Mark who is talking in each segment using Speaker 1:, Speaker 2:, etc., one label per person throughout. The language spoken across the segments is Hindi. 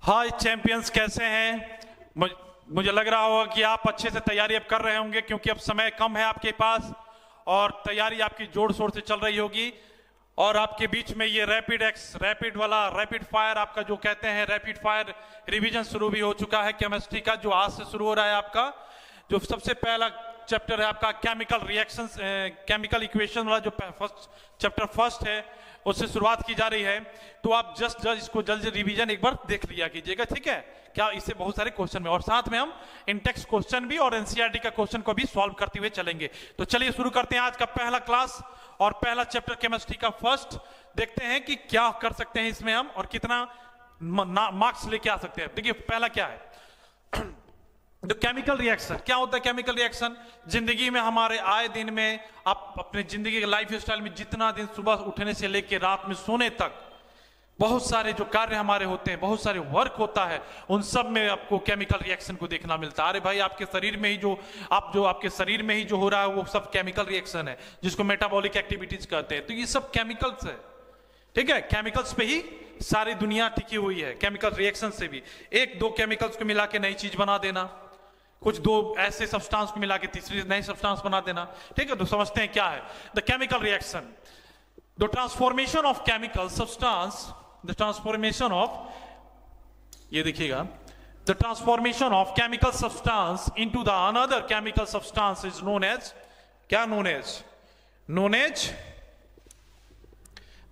Speaker 1: हाय चैंपियंस, कैसे हैं? मुझे लग रहा होगा कि आप अच्छे से तैयारी अब कर रहे होंगे, क्योंकि अब समय कम है आपके पास और तैयारी आपकी जोर शोर से चल रही होगी। और आपके बीच में ये रैपिड वाला रैपिड फायर, आपका जो कहते हैं रैपिड फायर रिवीजन शुरू भी हो चुका है केमिस्ट्री का, जो आज से शुरू हो रहा है। आपका जो सबसे पहला चैप्टर है आपका केमिकल रिएक्शंस, केमिकल इक्वेशन वाला, जो चैप्टर फर्स्ट है, उससे शुरुआत की जा रही है। तो आप जस्ट इसको जल्द रिवीजन एक बार देख लिया कीजिएगा, ठीक है क्या? इससे बहुत सारे क्वेश्चन में, और साथ में हम इंटेक्स्ट क्वेश्चन भी और एनसीईआरटी का क्वेश्चन को भी सॉल्व करते हुए चलेंगे। तो चलिए शुरू करते हैं आज का पहला क्लास और पहला चैप्टर केमिस्ट्री का फर्स्ट। देखते हैं कि क्या कर सकते हैं इसमें हम और कितना मार्क्स लेके आ सकते हैं। देखिए पहला क्या है, तो केमिकल रिएक्शन। क्या होता है केमिकल रिएक्शन? जिंदगी में हमारे आए दिन में, आप अपने जिंदगी के लाइफ स्टाइल में जितना दिन सुबह उठने से लेकर रात में सोने तक बहुत सारे जो कार्य हमारे होते हैं, बहुत सारे वर्क होता है, उन सब में आपको केमिकल रिएक्शन को देखना मिलता है। अरे भाई, आपके शरीर में ही जो आपके शरीर में ही जो हो रहा है वो सब केमिकल रिएक्शन है, जिसको मेटाबॉलिक एक्टिविटीज कहते हैं। तो ये सब केमिकल्स है, ठीक है। केमिकल्स पे ही सारी दुनिया टिकी हुई है, केमिकल रिएक्शन से भी। एक दो केमिकल्स को मिला के नई चीज बना देना, कुछ दो ऐसे सब्सटेंस को मिला के तीसरी नई सब्सटेंस बना देना, ठीक है। तो समझते हैं क्या है the chemical reaction. The transformation of chemical substance, the transformation of, ये देखिएगा, the transformation of chemical substance into the another chemical substance is known as, क्या नोन एज,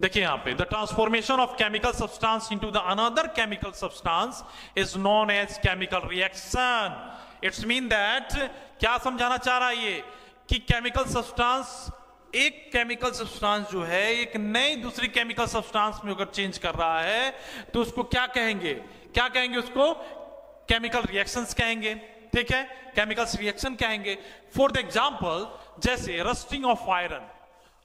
Speaker 1: देखिए यहां पे, the transformation of chemical substance into the another chemical substance is known as chemical reaction. It's mean that, क्या समझाना चाह रहा है ये, कि केमिकल सब्सटेंस, एक केमिकल सब्सटेंस जो है एक नई दूसरी केमिकल सब्सटेंस में अगर चेंज कर रहा है तो उसको क्या कहेंगे, उसको केमिकल रिएक्शंस कहेंगे, ठीक है, केमिकल रिएक्शन कहेंगे। फॉर द एग्जांपल, जैसे रस्टिंग ऑफ आयरन।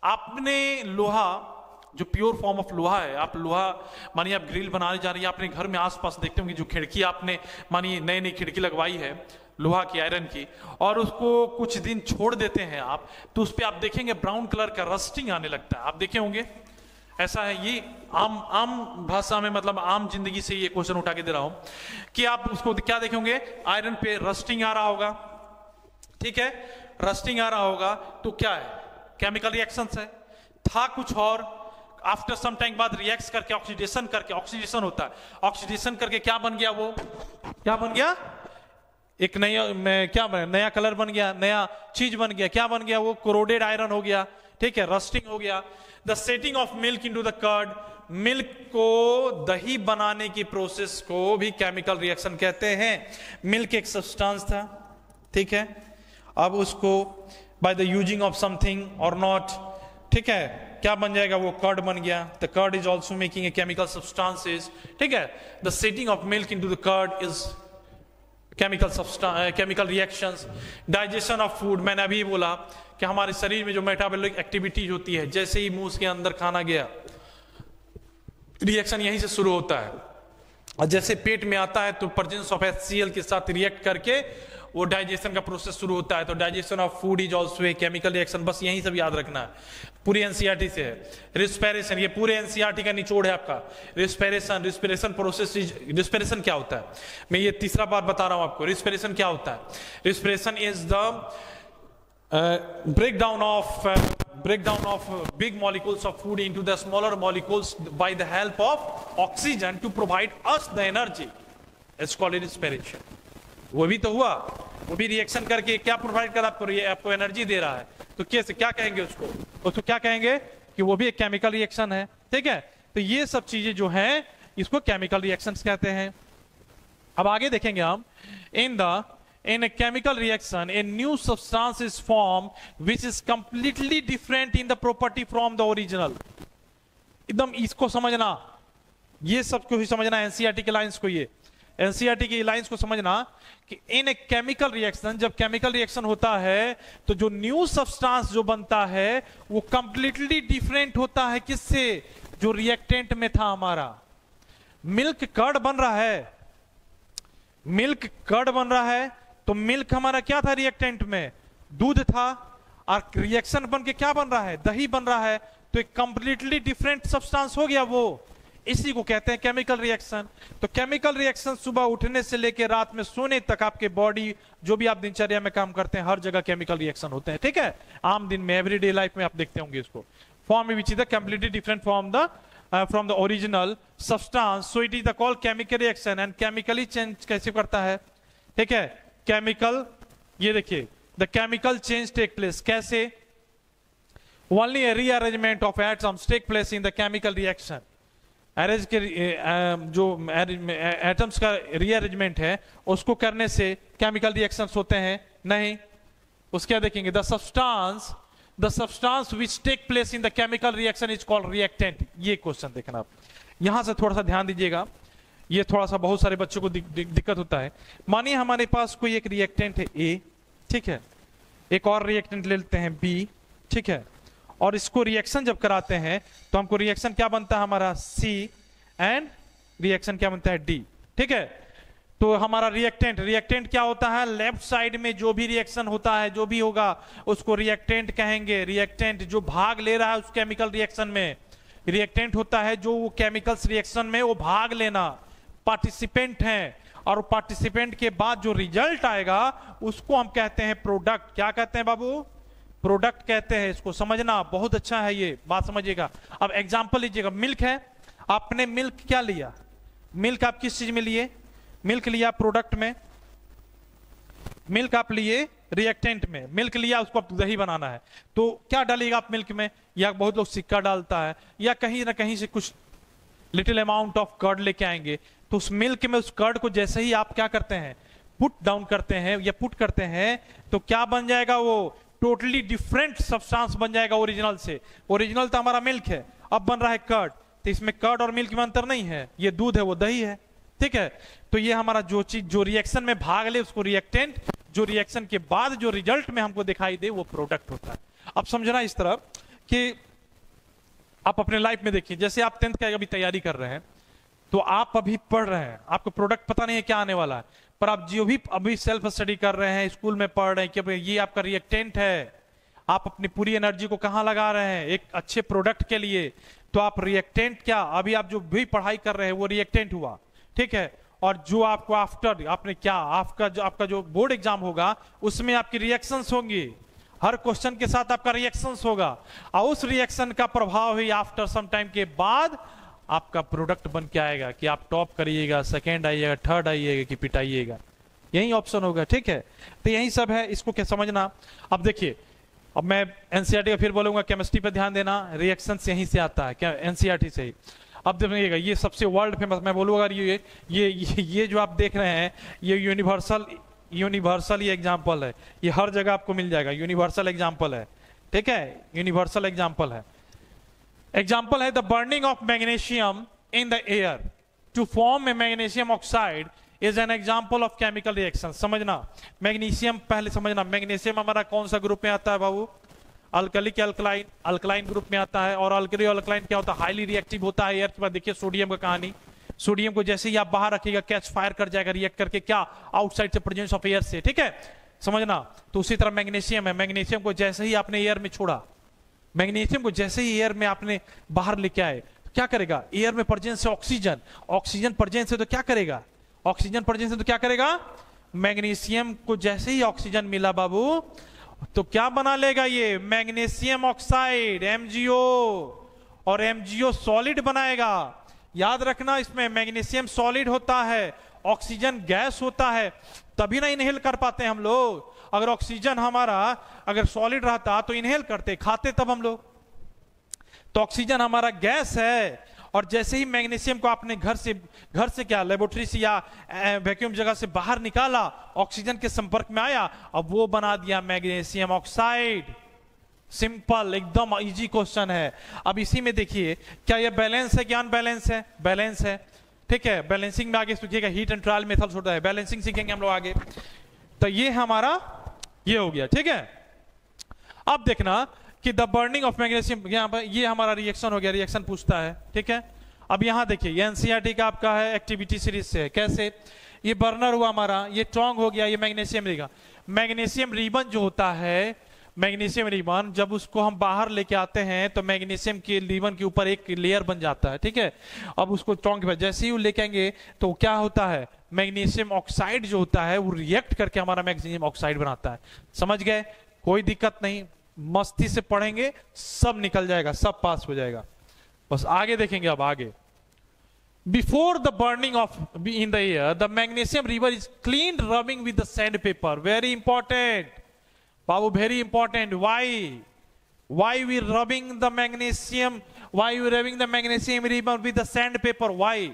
Speaker 1: आपने लोहा, जो प्योर फॉर्म ऑफ लोहा है, आप लोहा मानिए आप ग्रिल बनाने जा रही है, अपने घर में आसपास देखते होंगे जो खिड़की आपने मानिए नई नई खिड़की लगवाई है लोहा की, आयरन की, और उसको कुछ दिन छोड़ देते हैं आप, तो उस पर आप देखेंगे ब्राउन कलर का रस्टिंग आने लगता है। आप देखे होंगे, ऐसा है। ये आम भाषा में, मतलब आम जिंदगी से ये क्वेश्चन उठा के दे रहा हूं कि आप उसको क्या देखेंगे, आयरन पे रस्टिंग आ रहा होगा, ठीक है, रस्टिंग आ रहा होगा, तो क्या है, केमिकल रिएक्शन है। था कुछ और, आफ्टर सम टाइम बाद रिएक्ट करके ऑक्सीडेशन होता है, ऑक्सीडेशन करके क्या बन गया, वो क्या बन गया, एक नया कलर बन गया, नया चीज बन गया, क्या बन गया, वो कोरोडेड आयरन हो गया, ठीक है, रस्टिंग हो गया। The setting of milk into the curd, milk को दही बनाने की प्रोसेस को भी केमिकल रिएक्शन कहते हैं। मिल्क एक सब्सटेंस था, ठीक है, अब उसको by the using of something और नॉट, ठीक है, क्या बन जाएगा, वो कर्ड बन गया। The curd is also making a chemical substances, ठीक है। The setting of milk into the curd is chemical reactions. Digestion of food, मैंने अभी बोला कि हमारे शरीर में जो मेटाबॉलिक एक्टिविटीज होती है, जैसे ही मुंह के अंदर खाना गया, रिएक्शन यहीं से शुरू होता है, और जैसे पेट में आता है तो प्रेजेंस ऑफ HCl के साथ रिएक्ट करके वो डाइजेशन का प्रोसेस शुरू होता है। तो digestion of food is also a chemical reaction. बस यहीं सब याद रखना है, पूरी एनसीईआरटी से है। रिस्पिरेशन, ये पूरे एनसीईआरटी का निचोड़ है आपका। रिस्पिरेशन प्रोसेस, रिस्पिरेशन क्या होता है, मैं ये तीसरा बार बता रहा हूं आपको। रिस्पिरेशन क्या होता है? Respiration is the breakdown of big molecules of food into the smaller molecules by the help of oxygen to provide us the energy. It's called respiration. वो भी तो हुआ, वो भी रिएक्शन करके क्या प्रोवाइड कर आपको एनर्जी दे रहा है। तो कैसे, क्या कहेंगे उसको क्या कहेंगे कि वो भी एक केमिकल रिएक्शन है, ठीक है। तो ये सब चीजें जो हैं इसको केमिकल रिएक्शंस कहते हैं। अब आगे देखेंगे हम, in a chemical reaction a new substance is formed which is completely different in the property from the original. एकदम इसको समझना, ये सब को ही समझना, एनसीईआरटी के लाइंस को, ये एनसीईआरटी की लाइंस को समझना कि इन ए केमिकल रिएक्शन, जब केमिकल रिएक्शन होता है तो जो न्यू सब्सटेंस जो बनता है वो कंप्लीटली डिफरेंट होता है। किससे? जो रिएक्टेंट में था हमारा। मिल्क कर्ड बन रहा है, तो मिल्क हमारा क्या था रिएक्टेंट में? दूध था, और रिएक्शन बन के क्या बन रहा है? दही बन रहा है। तो एक कंप्लीटली डिफरेंट सब्सटेंस हो गया वो।
Speaker 2: इसी को कहते हैं केमिकल रिएक्शन। तो केमिकल रिएक्शन सुबह उठने से लेकर रात में सोने तक आपके बॉडी, जो भी आप दिनचर्या में काम करते हैं, हर जगह केमिकल रिएक्शन होते हैं, ठीक है। आम दिन में, एवरीडे लाइफ में आप देखते होंगे इसको। Form which is the completely different from the original substance, so it is the called chemical reaction. And chemically change कैसे करता है, ठीक है। केमिकल, ये देखिए, the chemical change take place कैसे, only a rearrangement of atoms take place in the chemical reaction। Arrange के जो एटम्स का रीअरेंजमेंट है उसको करने से केमिकल रिएक्शंस होते हैं नहीं। उसके क्या देखेंगे, the substance which take place in the chemical reaction is called reactant. ये क्वेश्चन देखना आप, यहां से थोड़ा सा ध्यान दीजिएगा, ये थोड़ा सा बहुत सारे बच्चों को दिक्कत होता है। मानिए हमारे पास कोई एक रिएक्टेंट है ए, ठीक है, एक और रिएक्टेंट ले लेते हैं बी, ठीक है, और इसको रिएक्शन जब कराते हैं तो हमको रिएक्शन क्या बनता है हमारा सी, एंड रिएक्शन क्या बनता है डी, ठीक है। तो हमारा रिएक्टेंट क्या होता है, लेफ्ट साइड में जो भी रिएक्शन होता है, जो भी होगा उसको रिएक्टेंट कहेंगे। रिएक्टेंट जो भाग ले रहा है उस केमिकल रिएक्शन में, रिएक्टेंट होता है जो वो केमिकल्स रिएक्शन में वो भाग लेना, पार्टिसिपेंट है। और पार्टिसिपेंट के बाद जो रिजल्ट आएगा उसको हम कहते हैं प्रोडक्ट। क्या कहते हैं बाबू, प्रोडक्ट कहते हैं। इसको समझना बहुत अच्छा है, ये बात समझिएगा। अब एग्जांपल लीजिएगा, मिल्क है, आपने मिल्क क्या लिया, मिल्क आप किस चीज में लिए, मिल्क लिया प्रोडक्ट में, मिल्क आप लिए रिएक्टेंट में, मिल्क लिया उसको आप दही बनाना है, तो क्या डालिएगा आप मिल्क में, या बहुत लोग सिक्का डालता है, या कहीं ना कहीं से कुछ लिटिल अमाउंट ऑफ कर्ड लेके आएंगे। तो उस मिल्क में उस कर्ड को जैसे ही आप क्या करते हैं, पुट डाउन करते हैं या पुट करते हैं, तो क्या बन जाएगा, वो टोटली डिफरेंट सब्सटेंस बन जाएगा ओरिजिनल से। ओरिजिनल तो हमारा मिल्क है, अब बन रहा है कर्ड, तो इसमें कर्ड और मिल्क में अंतर नहीं है, ये दूध है वो दही है, ठीक है। तो ये हमारा जो चीज जो रिएक्शन में भाग ले उसको रिएक्टेंट, जो रिएक्शन के बाद जो रिजल्ट में हमको दिखाई दे वो प्रोडक्ट होता है। अब समझना इस तरह कि आप अपने लाइफ में देखिए, जैसे आप 10th का अभी तैयारी कर रहे हैं, तो आप अभी पढ़ रहे हैं, आपको प्रोडक्ट पता नहीं है क्या आने वाला है, पर आप जो भी अभी सेल्फ स्टडी कर रहे हैं, स्कूल में पढ़ रहे हैं कि ये आपका रिएक्टेंट है, आप अपनी पूरी एनर्जी को कहां लगा रहे हैं, एक अच्छे प्रोडक्ट के लिए। तो आप रिएक्टेंट क्या, अभी आप जो भी पढ़ाई कर रहे हैं वो रिएक्टेंट हुआ, ठीक है। और जो आपको आफ्टर आपने क्या, आपका जो बोर्ड एग्जाम होगा उसमें आपकी रिएक्शंस होंगी, हर क्वेश्चन के साथ आपका रिएक्शंस होगा, और उस रिएक्शन का प्रभाव ही आफ्टर सम टाइम के बाद आपका प्रोडक्ट बन के आएगा कि आप टॉप करिएगा, सेकंड आइएगा, थर्ड आइएगा कि पिटाइएगा, यही ऑप्शन होगा, ठीक है। तो यही सब है, इसको क्या समझना। अब देखिए, अब मैं एनसीईआरटी का फिर बोलूंगा, केमिस्ट्री पे ध्यान देना, रिएक्शंस यहीं से आता है, क्या एनसीईआरटी से ही। अब देखिएगा, ये सबसे वर्ल्ड फेमस मैं बोलूंगा, ये जो आप देख रहे हैं ये यूनिवर्सल ये एग्जाम्पल है, ये हर जगह आपको मिल जाएगा, यूनिवर्सल एग्जाम्पल है, ठीक है, यूनिवर्सल एग्जाम्पल है। एग्जाम्पल है the burning of magnesium in the air to form a magnesium oxide is an example of chemical reaction. समझना, मैग्नीशियम पहले समझना, मैग्नीशियम हमारा कौन सा ग्रुप में आता है बाबू, अल्कली के अल्कलाइन, अल्कलाइन ग्रुप में आता है। और अल्कली और अल्कलाइन क्या होता है, हाईली रिएक्टिव होता है एयर के बाद। देखिए सोडियम का कहानी, सोडियम को जैसे ही आप बाहर रखिएगा कैच फायर कर जाएगा, रिएक्ट करके क्या, आउटसाइड से प्रेजेंस ऑफ एयर से, ठीक है, समझना। तो उसी तरह मैग्नीशियम है, मैग्नीशियम को जैसे ही आपने एयर में छोड़ा, मैग्नीशियम को जैसे ही एयर में आपने बाहर लेके आए, तो क्या करेगा, एयर में प्रेजेंस से ऑक्सीजन, ऑक्सीजन प्रेजेंस से तो क्या करेगा, ऑक्सीजन प्रेजेंस से तो क्या करेगा, मैग्नीशियम को जैसे ही ऑक्सीजन मिला बाबू, तो क्या बना लेगा ये मैग्नीशियम ऑक्साइड MgO, और MgO सॉलिड बनाएगा। याद रखना, इसमें मैग्नीशियम सॉलिड होता है, ऑक्सीजन गैस होता है, तभी ना इनहेल कर पाते हैं हम लोग। अगर ऑक्सीजन हमारा अगर सॉलिड रहता तो इनहेल करते, खाते तब हम लोग। तो ऑक्सीजन हमारा गैस है, और जैसे ही मैग्नीशियम को आपने घर से क्या, लेबोरेटरी से या वैक्यूम जगह से बाहर निकाला, ऑक्सीजन के संपर्क में आया, अब वो बना दिया मैग्नीशियम ऑक्साइड। सिंपल, एकदम इजी क्वेश्चन है। अब इसी में देखिए, क्या ये बैलेंस है, क्या अनबैलेंस है, बैलेंस है, ठीक है। बैलेंसिंग में आगे सीखिएगा, हीट एंड ट्रायल मेथड्स होता है, बैलेंसिंग सीखेंगे हम लोग आगे। तो ये हमारा ये हो गया, ठीक है। अब देखना कि द बर्निंग ऑफ मैग्नीशियम, यहाँ पर ये हमारा रिएक्शन हो गया, रिएक्शन पूछता है, ठीक है। अब यहाँ देखिए, ये एनसीईआरटी का आपका है, एक्टिविटी सीरीज से है। कैसे, ये बर्नर हुआ हमारा, ये स्ट्रॉन्ग हो गया, ये मैग्नीशियम रहेगा। मैग्नीशियम रिबन जो होता है मैग्नीशियम रिबन, जब उसको हम बाहर लेके आते हैं तो मैग्नीशियम के रिबन के ऊपर एक लेयर बन जाता है, ठीक है। अब उसको स्ट्रॉन्ग के बाद जैसे ही वो लेके आएंगे तो क्या होता है, मैग्नीशियम ऑक्साइड जो होता है वो रिएक्ट करके हमारा मैग्नीशियम ऑक्साइड बनाता है। समझ गए, कोई दिक्कत नहीं, मस्ती से पढ़ेंगे सब निकल जाएगा, सब पास हो जाएगा। बस आगे देखेंगे, अब आगे। Before the burning of in the air, the magnesium river is cleaned rubbing with the sandpaper. Very important, Babu, very important. Why? Why we rubbing the magnesium? Why we rubbing the magnesium river with the sandpaper? Why?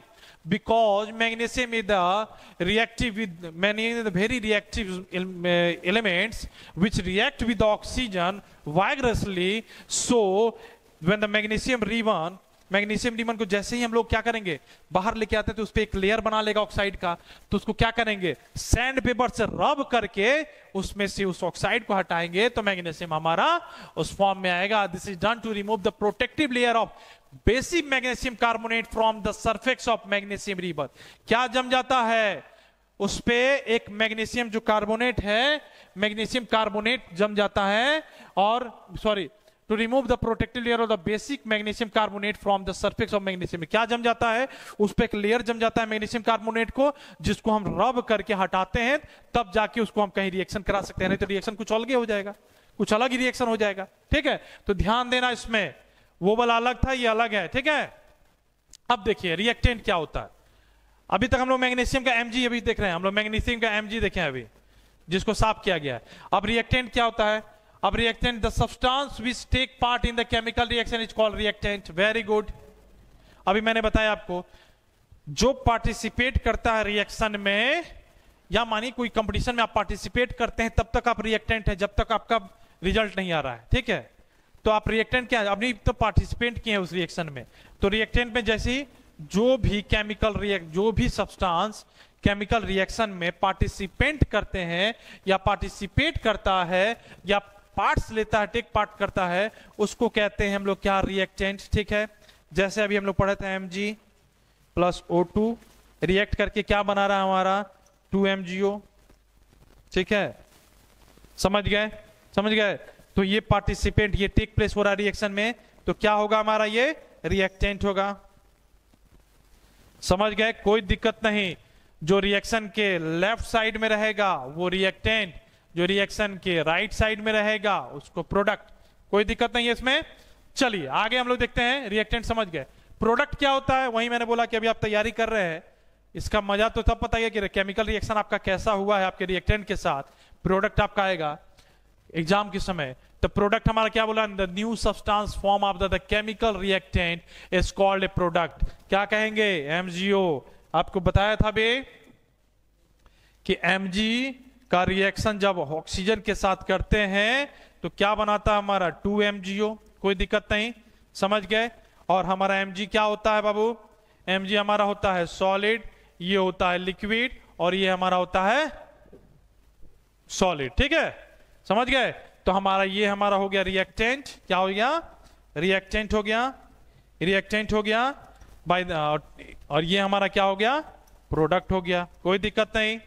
Speaker 2: Because magnesium is the reactive with many of the very reactive elements which react with the oxygen vigorously. So when the magnesium ribbon, magnesium ribbon को जैसे ही हम लोग क्या करेंगे, बाहर लेके आते हैं तो उस पर एक लेयर बना लेगा ऑक्साइड का, तो उसको क्या करेंगे, सैंड पेपर से रब करके उसमें से उस ऑक्साइड को हटाएंगे तो मैग्नीशियम हमारा उस फॉर्म में आएगा। This is done to remove the protective layer of basic magnesium carbonate from the surface of magnesium ribbon. क्या जम जाता है उस पे, एक मैग्नीशियम जो कार्बोनेट है, मैग्नीशियम कार्बोनेट जम जाता है, और sorry, to remove the protective layer of the basic magnesium carbonate from the surface of magnesium। क्या जम जाता है, उस पे एक लेयर जम जाता है मैग्नीशियम कार्बोनेट को, जिसको हम रब करके हटाते हैं, तब जाके उसको हम कहीं रिएक्शन करा सकते हैं, नहीं तो रिएक्शन कुछ अलग हो जाएगा, कुछ अलग ही रिएक्शन हो जाएगा, ठीक है। तो ध्यान देना इसमें, वो वाला अलग था, ये अलग है, ठीक है। अब देखिए रिएक्टेंट क्या होता है। अभी तक हम लोग मैग्नीशियम का एमजी अभी देख रहे हैं, हम लोग मैग्नीशियम का एमजी देखे हैं अभी, जिसको साफ किया गया है। अब रिएक्टेंट क्या होता है, अब reactant, the substance which take part in the chemical reaction is called reactant. Very good. अभी मैंने बताया आपको, जो पार्टिसिपेट करता है रिएक्शन में, या मानिए कोई कंपटीशन में आप पार्टिसिपेट करते हैं, तब तक आप रिएक्टेंट है, जब तक आपका रिजल्ट नहीं आ रहा है, ठीक है। तो आप रिएक्टेंट क्या है, अभी तो पार्टिसिपेंट किए हैं उस रिएक्शन में, तो रिएक्टेंट में जैसे ही जो भी केमिकल जो भी सब्सटेंस केमिकल रिएक्शन में पार्टिसिपेंट करते हैं, या पार्टिसिपेट करता है, या पार्ट्स लेता है, टेक पार्ट करता है, उसको कहते हैं हम लोग क्या, रिएक्टेंट, ठीक है। जैसे अभी हम लोग पढ़े थे Mg प्लस O2 रिएक्ट करके क्या बना रहा है हमारा 2MgO, ठीक है। समझ गए, समझ गए। तो ये पार्टिसिपेंट, ये टेक प्लेस हो रहा है रिएक्शन में, तो क्या होगा हमारा, ये रिएक्टेंट होगा। समझ गए, कोई दिक्कत नहीं। जो रिएक्शन के लेफ्ट साइड में रहेगा वो रिएक्टेंट, जो रिएक्शन के राइट साइड में रहेगा उसको प्रोडक्ट, कोई दिक्कत नहीं है इसमें। चलिए आगे हम लोग देखते हैं, रिएक्टेंट समझ गए। प्रोडक्ट क्या होता है, वही मैंने बोला कि अभी आप तैयारी कर रहे हैं, इसका मजा तो तब पता है कि केमिकल रिएक्शन आपका कैसा हुआ है आपके रिएक्टेंट के साथ, प्रोडक्ट आपका आएगा एग्जाम के समय। तो प्रोडक्ट हमारा क्या बोला, the new substance form of the chemical reactant is called a product. क्या कहेंगे, MgO। आपको बताया था बे कि Mg का रिएक्शन जब ऑक्सीजन के साथ करते हैं तो क्या बनाता है हमारा 2MgO, कोई दिक्कत नहीं, समझ गए। और हमारा Mg क्या होता है बाबू, Mg हमारा होता है सॉलिड, ये होता है लिक्विड, और ये हमारा होता है सॉलिड, ठीक है, समझ गए। तो हमारा ये हमारा हो गया रिएक्टेंट, क्या हो गया, रिएक्टेंट हो गया, रिएक्टेंट हो गया बाय, और ये हमारा क्या हो गया, प्रोडक्ट हो गया। कोई दिक्कत नहीं,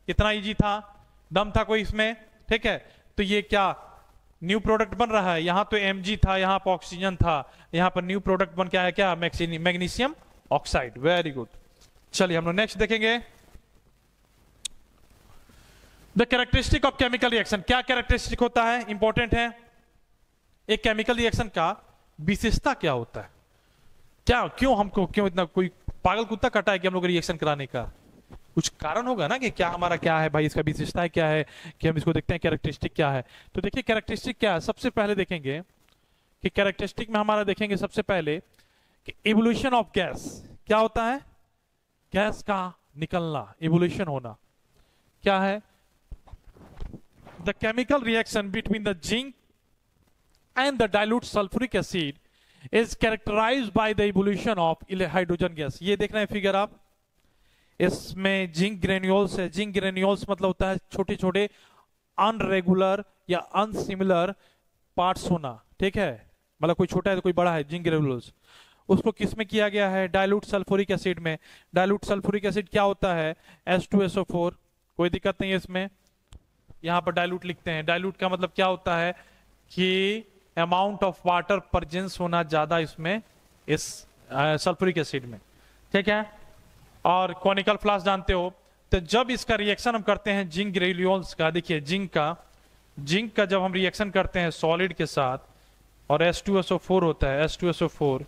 Speaker 2: इतना इजी था, दम था कोई इसमें, ठीक है। तो ये क्या न्यू प्रोडक्ट बन रहा है, यहां तो Mg था, यहां पर ऑक्सीजन था, यहां पर न्यू प्रोडक्ट बन के आया क्या, मैग्नीशियम ऑक्साइड। Very good. चलिए हम लोग नेक्स्ट देखेंगे, the characteristic of chemical reaction. क्या कैरेक्टरिस्टिक होता है, इंपॉर्टेंट है। एक केमिकल रिएक्शन का विशेषता क्या होता है, क्या, क्यों हमको, क्यों इतना कोई पागल कुत्ता कटा है कि हम लोग रिएक्शन कराने का, कुछ कारण होगा ना कि क्या हमारा क्या है भाई, इसका विशेषता क्या है, कि हम इसको देखते हैं कैरेक्टरिस्टिक क्या है। तो देखिए कैरेक्टरिस्टिक क्या है, सबसे पहले देखेंगे कि कैरेक्टरिस्टिक में हमारा देखेंगे सबसे पहले कि इवोल्यूशन ऑफ गैस। क्या होता है, गैस का निकलना, इवोल्यूशन होना। क्या है, the chemical reaction between the zinc and the dilute sulphuric acid is characterised by the evolution of hydrogen gas. ये देख रहे हैं फिगर आप, इसमें जिंक ग्रेन्यूल्स है, जिंक ग्रेन्यूल्स मतलब होता है छोटे छोटे अनरेगुलर या अनसिमिलर पार्ट्स होना, ठीक है, मतलब कोई छोटा है तो कोई बड़ा है, जिंक ग्रेन्यूल्स। उसको किस में किया गया है, डाइल्यूट सल्फ्यूरिक एसिड में। डाइल्यूट सल्फ्यूरिक एसिड क्या होता है, H2SO4, कोई दिक्कत नहीं है इसमें, यहां पर डाइल्यूट लिखते हैं। डाइल्यूट का मतलब क्या होता है, कि अमाउंट ऑफ वाटर प्रेजेंस होना ज्यादा इसमें, इस सल्फ्यूरिक एसिड में, ठीक है। और कॉनिकल फ्लास्क जानते हो, तो जब इसका रिएक्शन हम करते हैं जिंक ग्रेन्यूल्स का, देखिए जिंक का जब हम रिएक्शन करते हैं सॉलिड के साथ, और H2SO4 होता है, H2SO4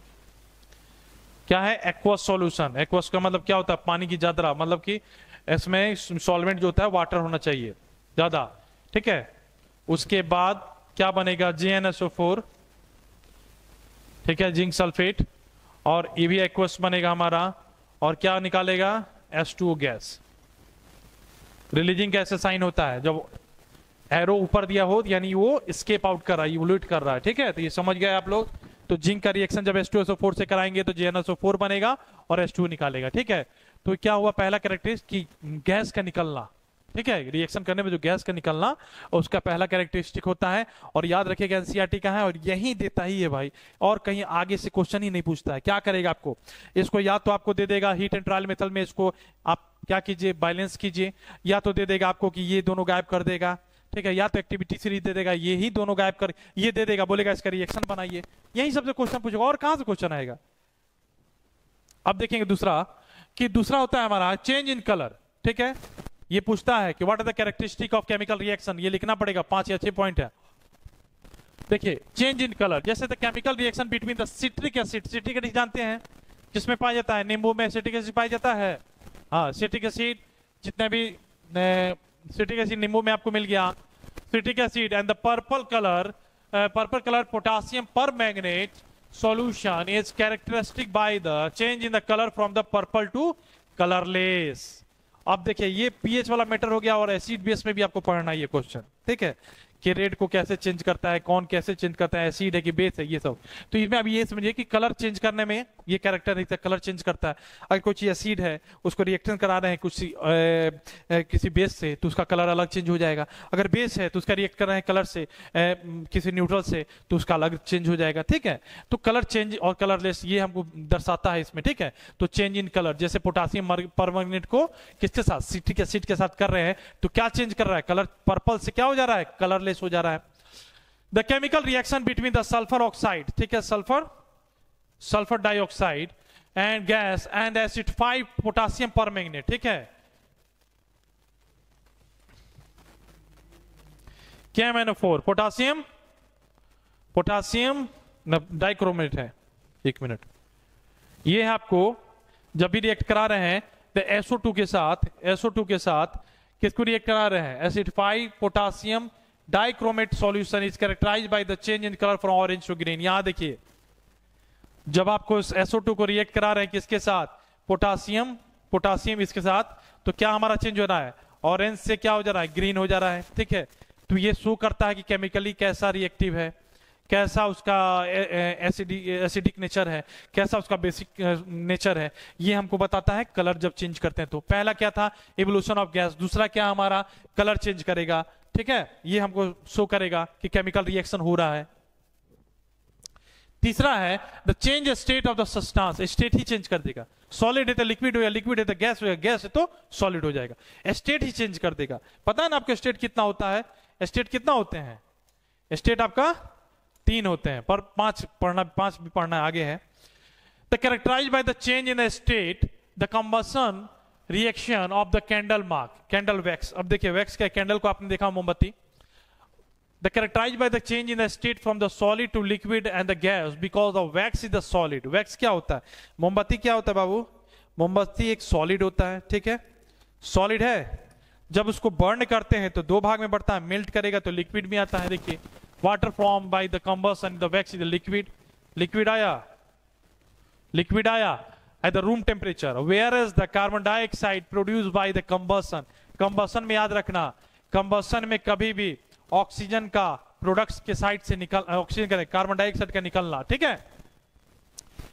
Speaker 2: क्या है, एक्वस सॉल्यूशन। एक्वस का मतलब क्या होता है, पानी की ज्यादा, मतलब कि इसमें सॉल्वेंट जो होता है वाटर होना चाहिए ज्यादा, ठीक है। उसके बाद क्या बनेगा, JnSO4, ठीक है, जिंक सल्फेट, और ये भी एक्वस बनेगा हमारा, और क्या निकालेगा, H2O गैस। रिलीजिंग कैसे साइन होता है, जब एरो ऊपर दिया हो यानी वो स्केप आउट कर रहा है, इवोल्यूट कर रहा है, ठीक है। तो ये समझ गए आप लोग। तो जिंक का रिएक्शन जब H2SO4 से कराएंगे तो JnSO4 बनेगा और H2O निकालेगा, ठीक है। तो क्या हुआ, पहला कैरेक्टरिस्टिक गैस का निकलना, ठीक है, रिएक्शन करने में जो गैस का निकलना उसका पहला कैरेक्टरिस्टिक होता है। और याद रखिएगा एनसीईआरटी का है और यही देता ही है भाई, और कहीं आगे से क्वेश्चन ही नहीं पूछता है। क्या करेगा आपको, इसको या तो आपको दे देगा हीट एंड ट्रायल मेथड में, इसको आप क्या कीजिए, बैलेंस कीजिए, या तो दे देगा आपको कि ये दोनों गायब कर देगा, ठीक है, या तो एक्टिविटी सीरीज दे देगा, ये ही दोनों गायब कर, ये दे देगा, बोलेगा इसका रिएक्शन बनाइए, यही सबसे क्वेश्चन पूछेगा, और कहां से क्वेश्चन आएगा। अब देखेंगे दूसरा, कि दूसरा होता है हमारा चेंज इन कलर, ठीक है। ये पूछता है कि what are the characteristic of chemical reaction, ये लिखना पड़ेगा, 5 या 6 पॉइंट है। देखिए चेंज इन कलर, जैसे the chemical reaction between the citric acid, citric acid जानते हैं किसमें पाया जाता है, नींबू में सिट्रिक एसिड पाया जाता है। हाँ, सिट्रिक एसिड जितने भी सिट्रिक एसिड नींबू में आपको मिल गया, citric acid and the purple colour potassium पर manganate solution is characteristic by the change in the color from the purple to colorless। अब देखिए ये pH वाला मैटर हो गया, और एसिड बेस में भी आपको पढ़ना है ये क्वेश्चन, ठीक है, कि रेड को कैसे चेंज करता है, कौन कैसे चेंज करता है, एसिड है कि बेस है, ये सब। तो इसमें अभी ये समझिए कि कलर चेंज करने में ये कैरेक्टर कलर चेंज करता है। अगर कोई चीज एसिड है, उसको रिएक्शन करा रहे हैं कुछ किसी बेस से, तो उसका कलर अलग चेंज हो जाएगा। अगर बेस है तो उसका रिएक्ट कर रहे हैं कलर से किसी न्यूट्रल से, तो उसका अलग चेंज हो जाएगा, ठीक है। तो कलर चेंज और कलरलेस ये हमको दर्शाता है इसमें, ठीक है। तो चेंज इन कलर, जैसे पोटासियम परमैंगनेट को किसके साथ, सिट्रिक एसिड के साथ कर रहे हैं, तो क्या चेंज कर रहा है, कलर पर्पल से क्या हो जा रहा है, कलरलेस हो जा रहा है। The chemical reaction between the sulphur oxide, ठीक है, sulphur dioxide and gas and acidified potassium permanganate, ठीक है, KMnO4 पोटासियम डाइक्रोमेट है, 1 मिनट, ये है आपको जब भी रिएक्ट करा रहे हैं तो SO2 के साथ किसको रिएक्ट करा रहे हैं, acidified potassium dichromate solution is characterised by the change in colour from orange to green. यहां देखिए जब आपको SO2 को रिएक्ट करा रहे हैं किसके साथ, पोटासियम इसके साथ, तो क्या हमारा चेंज हो रहा है, ऑरेंज से क्या हो जा रहा है, ग्रीन हो जा रहा है, ठीक है। तो ये शो करता है कि केमिकली कैसा रिएक्टिव है, कैसा उसका एसिडिक नेचर है, कैसा उसका बेसिक नेचर है, ये हमको बताता है कलर जब चेंज करते हैं। तो पहला क्या था, इवोल्यूशन ऑफ गैस, दूसरा क्या हमारा कलर चेंज करेगा, ठीक है, ये हमको शो करेगा कि केमिकल रिएक्शन हो रहा है। तीसरा है the change state of the substance, state he change कर देगा, सॉलिड है तो लिक्विड हो, या लिक्विड है तो गैस हो, गैस है तो सॉलिड हो जाएगा, स्टेट ही चेंज कर देगा। पता है ना आपका स्टेट कितना होता है, स्टेट कितना होते हैं, स्टेट आपका 3 होते हैं, पर 5 भी पढ़ना आगे है। The characterised by the change in the state the combustion reaction of the candle wax. अब देखिए वैक्स क्या, कैंडल को आपने देखा मोमबत्ती। The characterised by the change in the state from the solid to liquid and the gas because the wax is the solid. Wax क्या होता है, मोमबत्ती क्या होता है बाबू, मोमबत्ती एक सॉलिड होता है, ठीक है, सॉलिड है। जब उसको बर्न करते हैं तो 2 भाग में बढ़ता है, मेल्ट करेगा तो लिक्विड में आता है। देखिए water form by the combustion, the wax is the liquid आया at the room temperature, whereas the carbon dioxide produced by the combustion में याद रखना, combustion में कभी भी ऑक्सीजन का प्रोडक्ट्स के साइड से ऑक्सीजन का कार्बन डाइऑक्साइड का निकलना, ठीक है।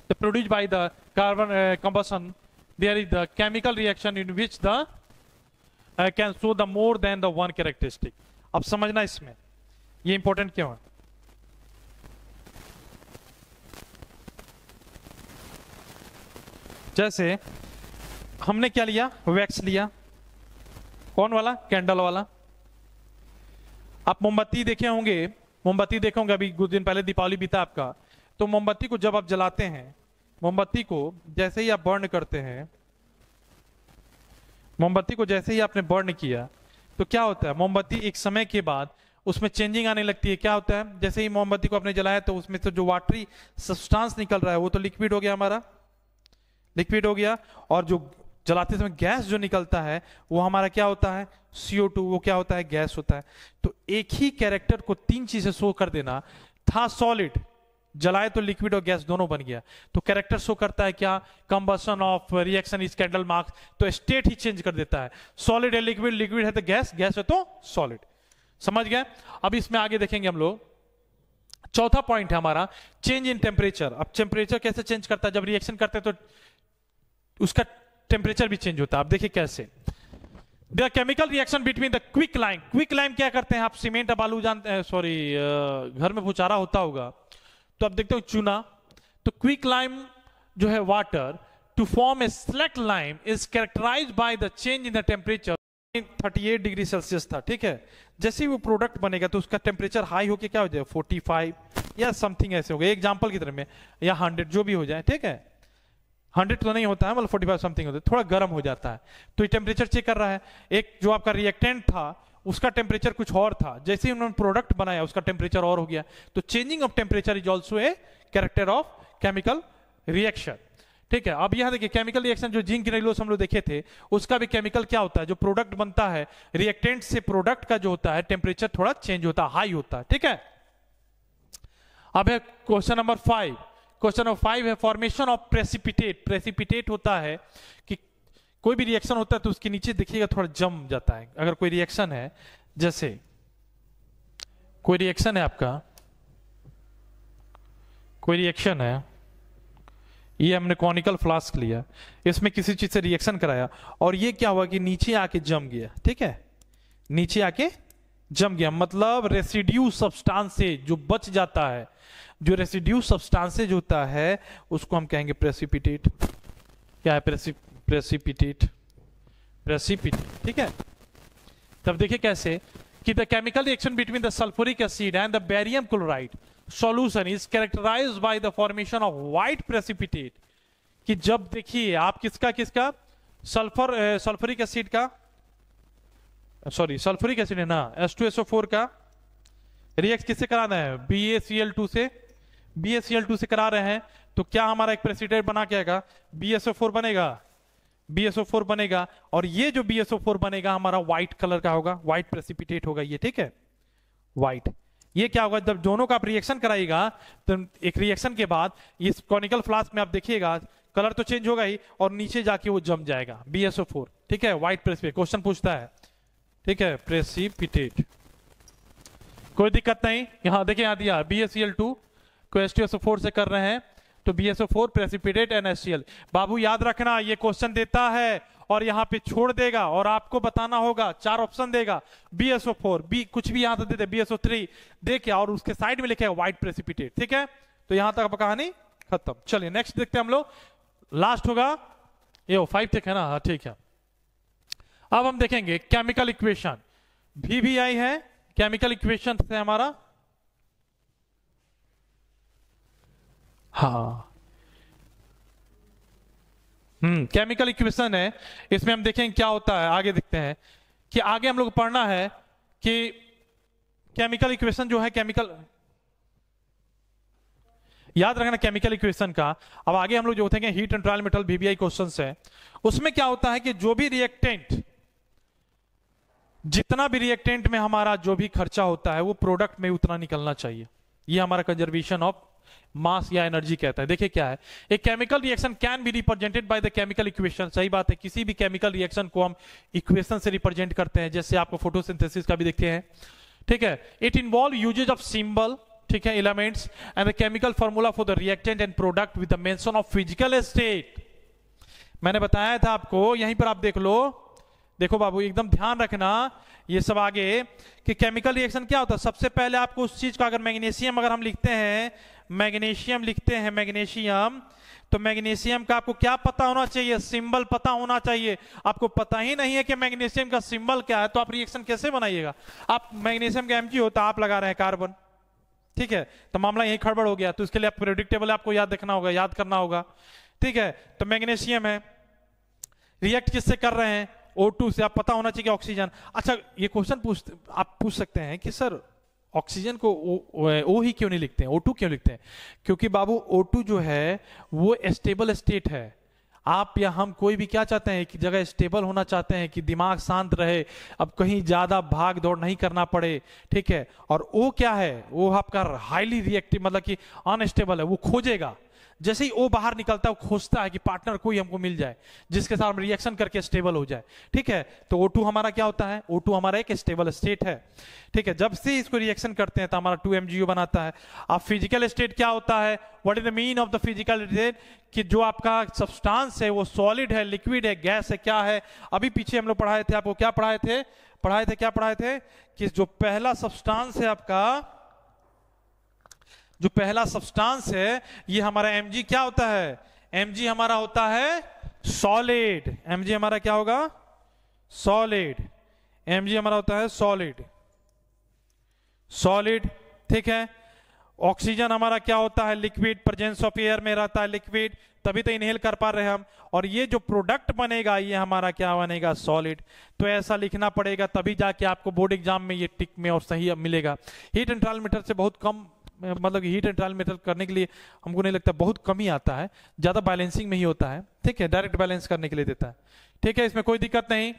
Speaker 2: तो produced by the carbon combustion there is the chemical reaction in which the can show the more than the one characteristic। अब समझना इसमें ये इंपॉर्टेंट क्यों है। जैसे हमने क्या लिया, वैक्स लिया, कौन वाला, कैंडल वाला। आप मोमबत्ती देखे होंगे मोमबत्ती देखोगे, अभी कुछ दिन पहले दीपावली बीता आपका, तो मोमबत्ती को जब आप जलाते हैं, मोमबत्ती को जैसे ही आप बर्न करते हैं, मोमबत्ती को जैसे ही आपने बर्न किया तो क्या होता है, मोमबत्ती एक समय के बाद उसमें चेंजिंग आने लगती है। क्या होता है, जैसे ही मोमबत्ती को आपने जलाया तो उसमें से जो वाटरी सब्सटेंस निकल रहा है वो तो लिक्विड हो गया, हमारा लिक्विड हो गया, और जो जलाते समय गैस जो निकलता है वो हमारा क्या होता है, CO2, वो क्या होता है, गैस होता है। तो एक ही कैरेक्टर को तीन चीजें शो कर देना था, सॉलिड, जलाए तो लिक्विड और गैस दोनों बन गया, तो कैरेक्टर शो करता है क्या, combustion of reaction is candle marks, तो स्टेट ही चेंज कर देता है, सॉलिड है लिक्विड, लिक्विड है तो गैस, गैस है तो सॉलिड। समझ गए। अब इसमें आगे देखेंगे हम लोग, चौथा पॉइंट है हमारा चेंज इन टेम्परेचर। अब टेम्परेचर कैसे चेंज करता है, जब रिएक्शन करते हैं तो उसका टेम्परेचर भी चेंज होता है। आप देखिए कैसे, the chemical reaction between the quick lime. Quick lime क्या करते हैं, आप सीमेंट बालू जानते हैं, सॉरी घर में भुचारा होता होगा तो आप देखते हो चूना, तो क्विक लाइम जो है water to form a slaked lime is characterised by the change in the temperature. 38 degree Celsius था, ठीक है, जैसे ही वो प्रोडक्ट बनेगा तो उसका टेम्परेचर हाई होके क्या हो जाए, 45 या समथिंग ऐसे हो गया, एग्जांपल की तरह में, या 100 जो भी हो जाए, ठीक है, 100 तो नहीं होता है, मतलब 45 समथिंग होता है, थोड़ा गर्म हो जाता है, तो ये टेम्परेचर चेक कर रहा है। एक जो आपका रिएक्टेंट था उसका टेम्परेचर कुछ और था, जैसे ही उन्होंने प्रोडक्ट बनाया उसका टेम्परेचर और हो गया, तो changing of temperature is also a character of chemical reaction. ठीक है, अब यहां देखिए केमिकल रिएक्शन जो जिंक ग्रेनुलोस हम लोग देखे थे, उसका भी केमिकल क्या होता है, जो प्रोडक्ट बनता है रिएक्टेंट से, प्रोडक्ट का जो होता है टेम्परेचर थोड़ा चेंज होता है, हाई होता है। ठीक है, अब है क्वेश्चन नंबर 5। क्वेश्चन नंबर 5 है फॉर्मेशन ऑफ प्रेसिपिटेट। प्रेसिपिटेट होता है कि कोई भी रिएक्शन होता है तो उसके नीचे देखिएगा थोड़ा जम जाता है। अगर कोई रिएक्शन है, जैसे कोई रिएक्शन है आपका, कोई रिएक्शन है, ये हमने कॉनिकल फ्लास्क लिया, इसमें किसी चीज से रिएक्शन कराया और ये क्या हुआ कि नीचे आके जम गया। ठीक है, नीचे आके जम गया, मतलब रेसिड्यू सब्सटेंसेज जो बच जाता है, जो रेसिड्यू सब्सटेंसेज होता है उसको हम कहेंगे प्रेसिपिटेट। क्या है, प्रेसिपिटेट, प्रेसिपिटेट। ठीक है, तब देखिए कैसे कि the chemical reaction between the sulphuric acid and the barium chloride solution is characterised by the formation of white precipitate. कि जब देखिए आप किसका सल्फ्यूरिक एसिड का, सॉरी सल्फ्यूरिक एसिड है ना, H2SO4 का रिएक्ट किससे कराना है, BaCl2 से, BaCl2 से करा रहे हैं, तो क्या हमारा एक प्रेसिपिटेट बना के आएगा, BSO4 बनेगा, BSO4 बनेगा, और ये जो BSO4 बनेगा हमारा व्हाइट कलर का होगा, व्हाइट प्रेसिपिटेट होगा ये। ठीक है, व्हाइट। ये क्या होगा, जब दोनों का आप रिएक्शन कराएगा तो एक रिएक्शन के बाद इस कॉनिकल फ्लास्क में आप देखिएगा कलर तो चेंज होगा ही और नीचे जाके वो जम जाएगा, BSO4। ठीक है, व्हाइट प्रेसिपिटेट। क्वेश्चन पूछता है, ठीक है, प्रेसिपिटेट, कोई दिक्कत नहीं। यहां देखिए, यहां दिया BaCl2 को H2SO4 से कर रहे हैं तो BSO4 प्रेसिपिटेट NaCl। बाबू याद रखना, ये क्वेश्चन देता है और यहां पे छोड़ देगा और आपको बताना होगा, 4 ऑप्शन देगा, BSO4, B कुछ भी यहां से दे दे, BSO3 दे के और उसके साइड में लिखेगा व्हाइट प्रेसिपिटेट। ठीक है, तो यहां तक कहानी खत्म। चलिए नेक्स्ट देखते हैं हम लोग, लास्ट होगा ये 5 तक है ना, हाँ ठीक है। अब हम देखेंगे केमिकल इक्वेशन, VBI है केमिकल इक्वेशन से हमारा, हाँ केमिकल इक्वेशन है, इसमें हम देखेंगे क्या होता है, आगे देखते हैं कि आगे हम लोग पढ़ना है कि केमिकल इक्वेशन जो है, केमिकल याद रखना केमिकल इक्वेशन का। अब आगे हम लोग जो देखेंगे heat and trial method VBI questions है, उसमें क्या होता है कि जो भी रिएक्टेंट, जितना भी रिएक्टेंट में हमारा जो भी खर्चा होता है वो प्रोडक्ट में उतना निकलना चाहिए। ये हमारा कंजर्वेशन ऑफ मास या एनर्जी कहता है। देखिए क्या है, एक chemical reaction can be represented by the chemical equation. सही बात है, किसी भी केमिकल रिएक्शन को हम इक्वेशन से रिप्रेजेंट करते हैं, जैसे आपको फोटोसिंथेसिस का भी देखते हैं। ठीक है, it involve usages of symbol, ठीक है, elements and the chemical formula for the reactant and product with the mention of physical state. मैंने बताया था आपको, यहीं पर आप देख लो, देखो बाबू एकदम ध्यान रखना ये सब आगे कि केमिकल रिएक्शन क्या होता है। सबसे पहले आपको उस चीज का, अगर मैग्नीशियम अगर हम लिखते हैं, मैग्नीशियम लिखते हैं, मैग्नीशियम, तो मैग्नीशियम का आपको क्या पता होना चाहिए, सिंबल पता होना चाहिए। आपको पता ही नहीं है कि मैग्नीशियम का सिंबल क्या है, तो आप रिएक्शन कैसे बनाइएगा। आप मैग्नीशियम का Mg होता है, आप लगा रहे हैं कार्बन, ठीक है, तो मामला यही खड़बड़ हो गया। तो इसके लिए आप प्रेडिक्टेबल आपको याद रखना होगा, याद करना होगा। ठीक है, तो मैग्नीशियम है, रिएक्ट किससे कर रहे हैं? O2 से। आप पता होना चाहिए ऑक्सीजन। अच्छा, ये क्वेश्चन आप पूछ सकते हैं कि सर ऑक्सीजन को O ही क्यों नहीं लिखते हैं, O2 क्यों लिखते हैं? क्योंकि बाबू O2 जो है वो स्टेबल स्टेट है। आप या हम कोई भी क्या चाहते हैं कि जगह स्टेबल होना चाहते हैं, कि दिमाग शांत रहे, अब कहीं ज्यादा भाग दौड़ नहीं करना पड़े। ठीक है, और वो क्या है, वो आपका हाईली रिएक्टिव, मतलब कि अनस्टेबल है, वो खोजेगा। जैसे ही वो बाहर निकलता है वो खोजता है कि पार्टनर कोई हमको मिल जाए जिसके साथ हम रिएक्शन करके स्टेबल हो जाए। ठीक है, तो O2 हमारा क्या होता है? O2 हमारा एक स्टेबल स्टेट है। ठीक है, जब से इसको रिएक्शन करते हैं तो हमारा 2 MgO बनाता है। अब फिजिकल स्टेट क्या होता है? What is the mean of the physical state? कि जो आपका सब्सटेंस है वो सॉलिड है, लिक्विड है, गैस है, क्या है? अभी पीछे हम लोग पढ़ाए थे, आपको क्या पढ़ाए थे? क्या पढ़ाए थे? कि जो पहला सब्सटेंस है आपका, जो पहला सब्सटेंस है, ये हमारा Mg क्या होता है? Mg हमारा होता है सॉलिड। Mg हमारा क्या होगा? सॉलिड। Mg हमारा होता है सॉलिड, सॉलिड। ठीक है, ऑक्सीजन हमारा क्या होता है? लिक्विड। प्रेजेंस ऑफ एयर में रहता है लिक्विड, तभी तो इनहेल कर पा रहे हैं हम। और ये जो प्रोडक्ट बनेगा ये हमारा क्या बनेगा? सॉलिड। तो ऐसा लिखना पड़ेगा, तभी जाके आपको बोर्ड एग्जाम में ये टिक में और सही मिलेगा। हीट एंड ट्रायल मीटर से बहुत कम, मतलब हीट एंड ट्रायल मेथड करने के लिए हमको नहीं लगता, बहुत कम ही आता है, ज्यादा बैलेंसिंग में ही होता है। ठीक है, डायरेक्ट बैलेंस करने के लिए देता है। ठीक है, इसमें कोई दिक्कत नहीं।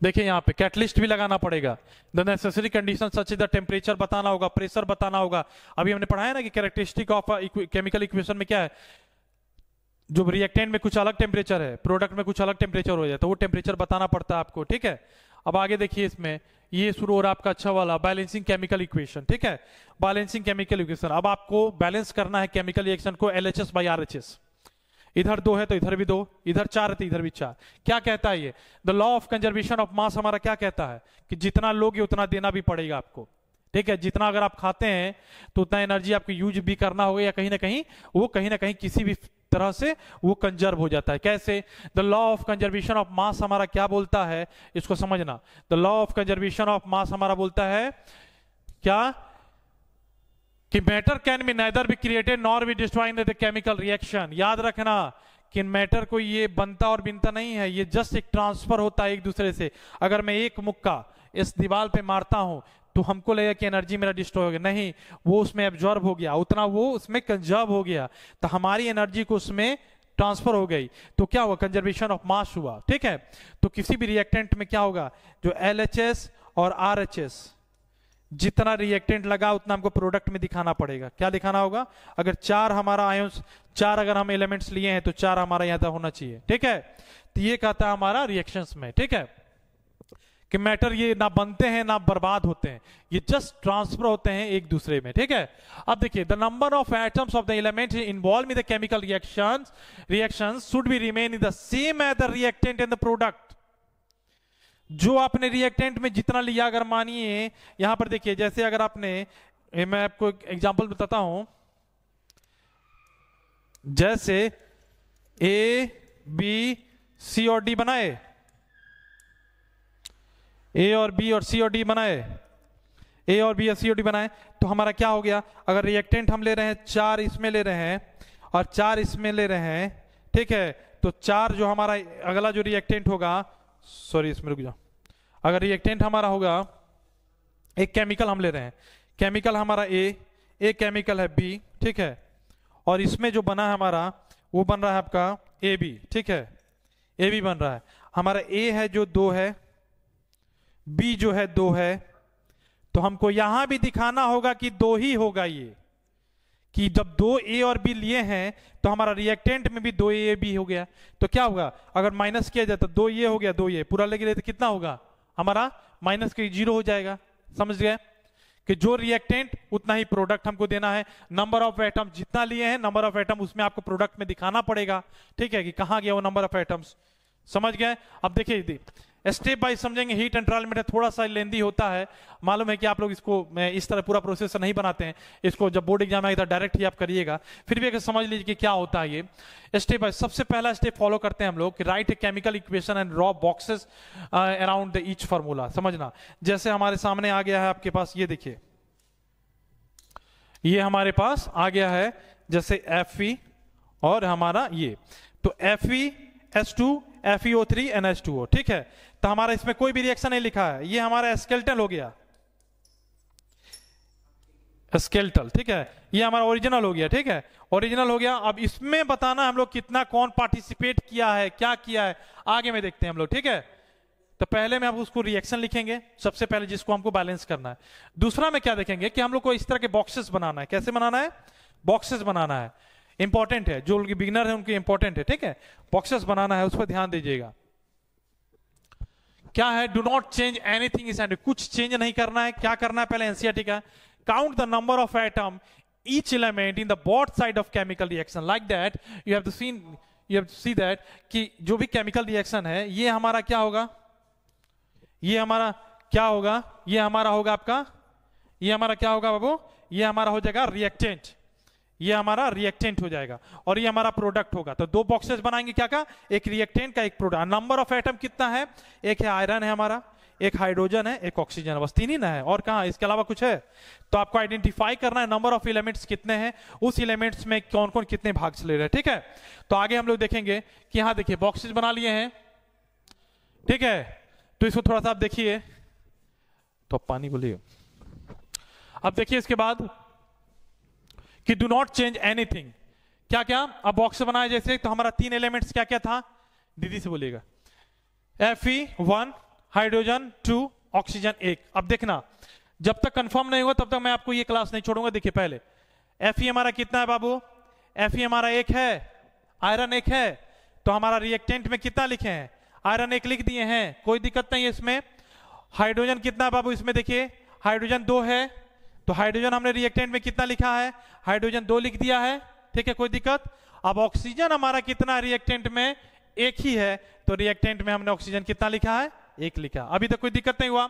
Speaker 2: देखिए यहाँ पे कैटलिस्ट भी लगाना पड़ेगा। The necessary condition such is the temperature बताना होगा, प्रेशर बताना होगा। अभी हमने पढ़ाया ना कि कैरेक्टरिस्टिक ऑफ केमिकल इक्वेशन में क्या है, जो रिएक्टेंट में कुछ अलग टेम्परेचर है, प्रोडक्ट में कुछ अलग टेम्परेचर हो जाए, तो वो टेम्परेचर बताना पड़ता है आपको। ठीक है, अब आगे देखिए, इसमें ये शुरू हो रहा है आपका अच्छा वाला बैलेंसिंग केमिकल इक्वेशन। ठीक है, बैलेंसिंग केमिकल इक्वेशन। अब आपको बैलेंस करना है केमिकल रिएक्शन को LHS/RHS। इधर 2 है तो इधर भी 2, इधर 4 है तो इधर भी 4। क्या कहता है ये? The law of conservation of mass हमारा क्या कहता है? कि जितना लोगे उतना देना भी पड़ेगा आपको। ठीक है, जितना अगर आप खाते हैं तो उतना एनर्जी आपको यूज भी करना होगा, या कहीं ना कहीं किसी भी तरह से वो कंजर्व हो जाता है। कैसे? The law of conservation of mass हमारा क्या बोलता है, इसको समझना। The law of conservation of mass हमारा बोलता है क्या? कि matter can be neither be created nor be destroyed in the chemical reaction. याद रखना कि मैटर को ये बनता और बिनता नहीं है, ये जस्ट एक ट्रांसफर होता है एक दूसरे से। अगर मैं एक मुक्का इस दीवार पे मारता हूं तो हमको लगेगा कि एनर्जी मेरा डिस्ट्रॉय हो गया, नहीं, वो उसमें एब्जॉर्ब हो गया, उतना वो उसमें कंजर्व हो गया, तो हमारी एनर्जी को उसमें ट्रांसफर हो गई। तो क्या हुआ? कंजर्वेशन ऑफ मास हुआ। ठीक है, तो किसी भी रिएक्टेंट में क्या होगा? जो LHS और RHS, जितना रिएक्टेंट लगा उतना हमको प्रोडक्ट में दिखाना पड़ेगा। क्या दिखाना होगा? अगर 4 हमारा आयंस, 4 अगर हम एलिमेंट्स लिए हैं तो 4 हमारा यहां होना चाहिए। ठीक है, तो ये कहता है हमारा रिएक्शंस में। ठीक है, कि मैटर ये ना बनते हैं ना बर्बाद होते हैं, ये जस्ट ट्रांसफर होते हैं एक दूसरे में। ठीक है, अब देखिए, the number of atoms of the element involve in the chemical reactions should be remain in the same as the reactant in the product. जो आपने रिएक्टेंट में जितना लिया, अगर मानिए यहां पर देखिए, जैसे अगर आपने, मैं आपको एक एग्जांपल बताता हूं, जैसे A, B, C और D बनाए, A और B और C और D बनाए, A और B और C और D बनाए, तो हमारा क्या हो गया? अगर रिएक्टेंट हम ले रहे हैं 4 इसमें ले रहे हैं और 4 इसमें ले रहे हैं, ठीक है, तो 4 जो हमारा अगला जो रिएक्टेंट होगा, सॉरी इसमें रुक जाओ, अगर रिएक्टेंट हमारा होगा, एक केमिकल हम ले रहे हैं, केमिकल हमारा A, एक केमिकल है B। ठीक है, और इसमें जो बना है हमारा वो बन रहा है आपका AB। ठीक है, AB बन रहा है हमारा। A है जो 2 है, B जो है 2 है, तो हमको यहां भी दिखाना होगा कि 2 ही होगा ये, कि जब 2 A और B लिए हैं तो हमारा रिएक्टेंट में भी 2 A B हो गया। तो क्या होगा? अगर माइनस किया जाए तो 2 ये हो गया, 2 ये पूरा लेके तो कितना होगा हमारा? माइनस के 0 हो जाएगा। समझ गए कि जो रिएक्टेंट उतना ही प्रोडक्ट हमको देना है। नंबर ऑफ एटम जितना लिए हैं, नंबर ऑफ एटम उसमें आपको प्रोडक्ट में दिखाना पड़ेगा। ठीक है, कि कहां गया वो नंबर ऑफ एटम्स। समझ गए? अब देखिए स्टेप बाय समझेंगे। हीट एंट्रालमेंट थोड़ा सा लेंदी होता है, मालूम है कि आप लोग इसको मैं इस तरह पूरा प्रोसेस नहीं बनाते हैं, इसको जब बोर्ड एग्जाम आएगा डायरेक्ट ही आप करिएगा, फिर भी अगर समझ लीजिए कि क्या होता है ये स्टेप बाय। सबसे पहला स्टेप फॉलो करते हैं हम लोग कि right a chemical equation and draw boxes around the each formula. समझना, जैसे हमारे सामने आ गया है आपके पास, ये देखिए ये हमारे पास आ गया है जैसे Fe और हमारा ये, तो FeS2 FeO3 NH2O, ठीक है। तो हमारा इसमें कोई भी रिएक्शन नहीं लिखा है, ये हमारा स्केलेटल हो गया, स्केलेटल, ठीक है। ये हमारा ओरिजिनल हो गया, ठीक है, ओरिजिनल हो गया। अब इसमें बताना हम लोग कितना कौन पार्टिसिपेट किया है, क्या किया है, आगे में देखते हैं हम लोग, ठीक है। तो पहले में आप उसको रिएक्शन लिखेंगे सबसे पहले, जिसको हमको बैलेंस करना है। दूसरा में क्या देखेंगे कि हम लोग को इस तरह के बॉक्सेस बनाना है। कैसे बनाना है? बॉक्सेस बनाना है, इंपॉर्टेंट है, जो लोग बिगिनर है उनके इंपॉर्टेंट है, ठीक है। बॉक्सेस बनाना है, उस पर ध्यान दीजिएगा। क्या है? डू नॉट चेंज एनीथिंग इस एंड, कुछ चेंज नहीं करना है। क्या करना है? पहले एनसीईआरटी का count the number of atom each element in the both side of chemical reaction, like that you have to see that कि जो भी केमिकल रिएक्शन है ये हमारा क्या होगा, ये हमारा क्या होगा, ये हमारा होगा आपका, ये हमारा क्या होगा बाबू, ये हमारा हो जाएगा रिएक्टेंट, ये हमारा रिएक्टेंट हो जाएगा, और ये हमारा प्रोडक्ट होगा। तो दो बॉक्सेस बनाएंगे, क्या का, एक रिएक्टेंट का एक प्रोडक्ट। नंबर ऑफ एटम कितना है? एक है आयरन है हमारा, एक हाइड्रोजन है, एक ऑक्सीजन है, बस तीन ही ना है, और कहां इसके अलावा कुछ है? तो आपको आइडेंटिफाई करना है नंबर ऑफ एलिमेंट्स कितने हैं, उस एलिमेंट्स में कौन कौन कितने भाग से ले रहे हैं, ठीक है। तो आगे हम लोग देखेंगे कि यहां देखिए बॉक्सेस बना लिए हैं, ठीक है। तो इसको थोड़ा सा आप देखिए, तो पानी बोलिए। अब देखिए इसके बाद कि डू नॉट चेंज एनीथिंग, क्या क्या, अब बॉक्स बनाया जैसे, तो हमारा तीन एलिमेंट्स क्या क्या था, दीदी से बोलिएगा, Fe1 हाइड्रोजन 2 ऑक्सीजन 1। अब देखना, जब तक कंफर्म नहीं हुआ तब तक मैं आपको ये क्लास नहीं छोड़ूंगा। देखिए पहले Fe हमारा कितना है बाबू, Fe हमारा 1 है, आयरन 1 है, तो हमारा रिएक्टेंट में कितना लिखे हैं, आयरन 1 लिख दिए हैं, कोई दिक्कत नहीं है इसमें। हाइड्रोजन कितना है बाबू, इसमें देखिए हाइड्रोजन 2 है, तो हाइड्रोजन हमने रिएक्टेंट में कितना लिखा है, हाइड्रोजन 2 लिख दिया है, ठीक है, कोई दिक्कत। अब ऑक्सीजन हमारा कितना रिएक्टेंट में, 1 ही है, तो रिएक्टेंट में हमने ऑक्सीजन कितना लिखा है, 1 लिखा। अभी तक कोई दिक्कत नहीं हुआ।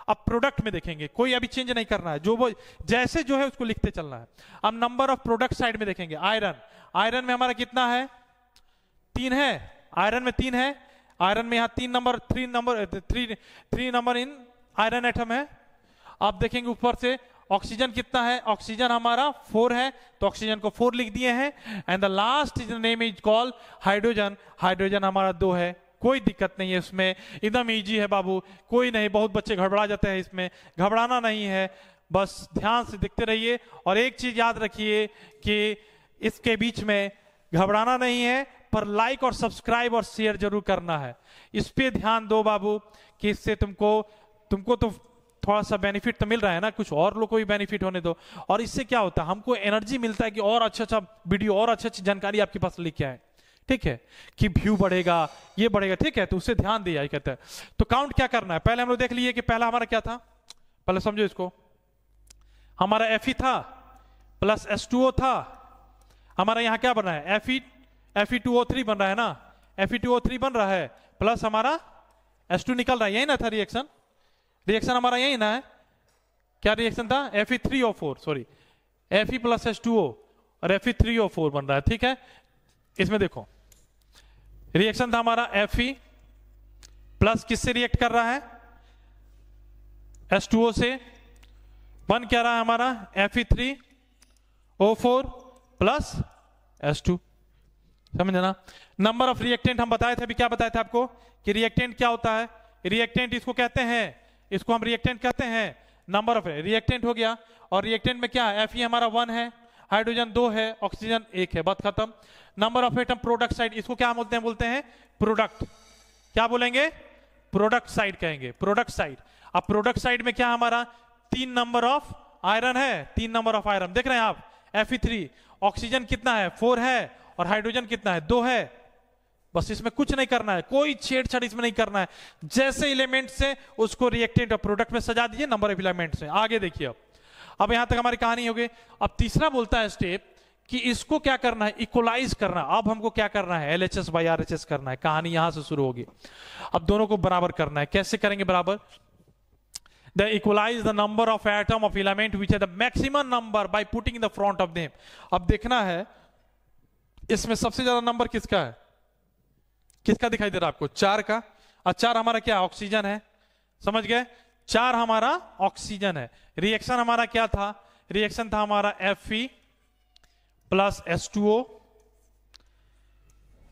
Speaker 2: अब प्रोडक्ट में देखेंगे, कोई अभी चेंज नहीं करना है, जो वो जैसे जो है उसको लिखते चलना है। अब नंबर ऑफ प्रोडक्ट साइड में देखेंगे, आयरन, आयरन में हमारा कितना है, 3 है, आयरन में 3 है, आयरन में यहाँ 3 नंबर इन आयरन एटम है। आप देखेंगे ऊपर से ऑक्सीजन कितना है, ऑक्सीजन हमारा 4 है, तो ऑक्सीजन को 4 लिख दिए हैं। And the last name is called hydrogen, hydrogen हमारा 2 है, कोई दिक्कत नहीं है इसमें, एकदम इजी है बाबू, कोई नहीं। बहुत बच्चे घबरा जाते हैं इसमें, घबराना नहीं है, बस ध्यान से देखते रहिए। और एक चीज याद रखिए कि इसके बीच में घबराना नहीं है, पर लाइक और सब्सक्राइब और शेयर जरूर करना है, इस पे ध्यान दो बाबू, कि इससे तुमको तो थोड़ा सा बेनिफिट तो मिल रहा है ना, कुछ और लोग को भी बेनिफिट होने दो। और इससे क्या होता है, हमको एनर्जी मिलता है कि और अच्छा वीडियो और अच्छी जानकारी आपके पास लेके आए, ठीक है, कि व्यू बढ़ेगा, ये बढ़ेगा, ठीक है। तो उससे ध्यान दिया कहते हैं। तो काउंट क्या करना है, पहले हम लोग देख लिए कि पहला हमारा क्या था, पहले समझो इसको, हमारा Fe था प्लस H2O था, हमारा यहाँ क्या बन रहा है, Fe2O3 बन रहा है ना, Fe2O3 बन रहा है, प्लस हमारा H2 निकल रहा है, यही ना था रिएक्शन, रिएक्शन हमारा यही ना है, क्या रिएक्शन था, Fe3O4, sorry Fe plus H2O और Fe3O4 बन रहा है, ठीक है। इसमें देखो रिएक्शन था हमारा Fe प्लस किससे रिएक्ट कर रहा है, H2O से, बन क्या रहा है हमारा Fe3O4 प्लस H2, समझे ना। नंबर ऑफ रिएक्टेंट हम बताए थे, अभी क्या बताए थे आपको कि रिएक्टेंट क्या होता है, रिएक्टेंट इसको कहते हैं, इसको हम रिएक्टेंट कहते हैं, नंबर ऑफ रिएक्टेंट हो गया। और रिएक्टेंट में क्या है, Fe हमारा 1 है, हाइड्रोजन 2 है, ऑक्सीजन 1 है, बात खत्म। Number of atom product side, इसको क्या बोलते हैं प्रोडक्ट, क्या बोलेंगे, प्रोडक्ट साइड कहेंगे, प्रोडक्ट साइड। अब प्रोडक्ट साइड में क्या हमारा 3 नंबर ऑफ आयरन है, 3 नंबर ऑफ आयरन देख रहे हैं आप, Fe3, ऑक्सीजन कितना है 4 है, और हाइड्रोजन कितना है 2 है। बस इसमें कुछ नहीं करना है, कोई छेड़छाड़ इसमें नहीं करना है, जैसे एलिमेंट से उसको रिएक्टेंट और प्रोडक्ट में सजा दीजिए नंबर ऑफ एलिमेंट से। आगे देखिए अब यहां तक हमारी कहानी हो गई। अब तीसरा बोलता है स्टेप कि इसको क्या करना है, इक्वलाइज करना है। अब हमको क्या करना है, LHS बाई RHS करना है। कहानी यहां से शुरू होगी। अब दोनों को बराबर करना है। कैसे करेंगे बराबर? The equalize the number of atom of element which है the maximum number by putting in the front of them. अब देखना है इसमें सबसे ज्यादा नंबर किसका है, किसका दिखाई दे रहा है आपको? 4 का। और 4 हमारा क्या, ऑक्सीजन है। समझ गए? 4 हमारा ऑक्सीजन है। रिएक्शन हमारा क्या था? रिएक्शन था हमारा Fe plus H2O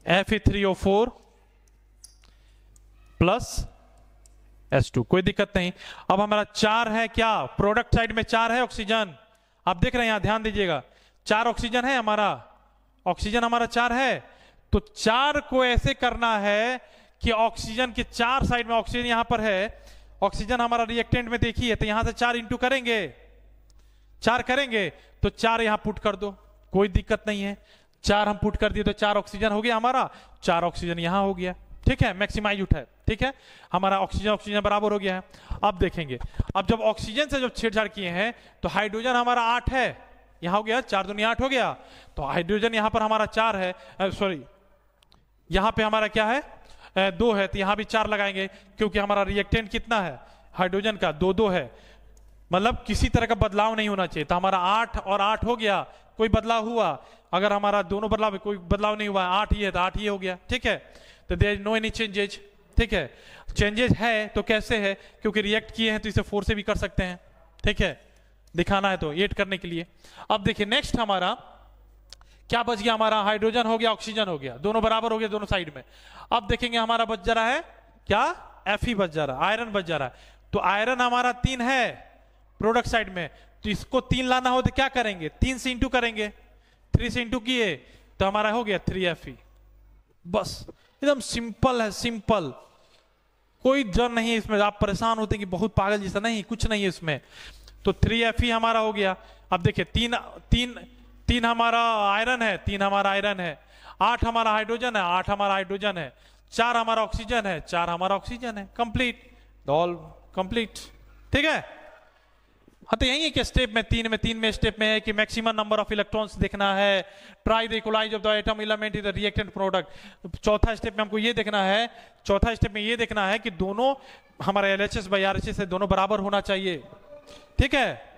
Speaker 2: Fe3O4 plus H2। कोई दिक्कत नहीं। अब हमारा 4 है क्या, प्रोडक्ट साइड में 4 है ऑक्सीजन। आप देख रहे हैं यहां, ध्यान दीजिएगा, 4 ऑक्सीजन है हमारा, ऑक्सीजन हमारा 4 है। तो 4 को ऐसे करना है कि ऑक्सीजन के 4 साइड में, ऑक्सीजन यहां पर है, ऑक्सीजन हमारा रिएक्टेंट में देखिए, तो यहां से 4 इंटू करेंगे, 4 करेंगे तो 4 यहां पुट कर दो, कोई दिक्कत नहीं है। 4 हम पुट कर दिए तो 4 ऑक्सीजन हो गया हमारा, 4 ऑक्सीजन यहां हो गया। ठीक है, मैक्सिमाइज उठा है। ठीक है, हमारा ऑक्सीजन ऑक्सीजन बराबर हो गया है। अब देखेंगे, अब जब ऑक्सीजन से जब छेड़छाड़ किए हैं तो हाइड्रोजन हमारा 8 है, यहां हो गया 4 दूनी 8 हो गया। तो हाइड्रोजन यहां पर हमारा 4 है, सॉरी यहां पे हमारा क्या है, 2 है, तो यहां भी 4 लगाएंगे, क्योंकि हमारा रिएक्टेंट कितना है हाइड्रोजन का, 2 है, मतलब किसी तरह का बदलाव नहीं होना चाहिए। तो हमारा 8 और 8 हो गया, कोई बदलाव हुआ? अगर हमारा दोनों बदलाव, कोई बदलाव नहीं हुआ, 8 ही है तो 8 ही हो गया। ठीक है, तो there is no any changes. ठीक है, चेंजेज है तो कैसे है, क्योंकि रिएक्ट किए हैं तो इसे 4 से भी कर सकते हैं। ठीक है, दिखाना है तो 8 करने के लिए। अब देखिए नेक्स्ट हमारा क्या बच गया, हमारा हाइड्रोजन हो गया, ऑक्सीजन हो गया, दोनों बराबर हो गया दोनों साइड में। अब देखेंगे हमारा बच जा रहा है क्या, Fe बच जा रहा है, आयरन बच जा रहा है। तो आयरन हमारा 3 है प्रोडक्ट साइड में, तो इसको 3 लाना हो तो क्या करेंगे, 3 से इंटू करेंगे, 3 से इंटू किए तो हमारा हो गया 3Fe। बस एकदम सिंपल है, सिंपल, कोई डर नहीं है इसमें। आप परेशान होते कि बहुत पागल जैसा, नहीं, कुछ नहीं है इसमें। तो 3Fe हमारा हो गया। अब देखिए 3 हमारा आयरन है, 3 हमारा आयरन है, 8 हमारा हाइड्रोजन है, 8 हमारा हाइड्रोजन है, 4 हमारा ऑक्सीजन है, 4 हमारा ऑक्सीजन है। Complete, all complete. ठीक है, हाँ, तो यही है कि स्टेप में 3 में स्टेप में है कि मैक्सिमम नंबर ऑफ इलेक्ट्रॉन्स देखना है, try the equalise of the atom element in the reactant product. चौथा स्टेप में हमको ये देखना है, चौथा स्टेप में ये देखना है कि दोनों हमारे LHS बाई RHS से दोनों बराबर होना चाहिए। ठीक है,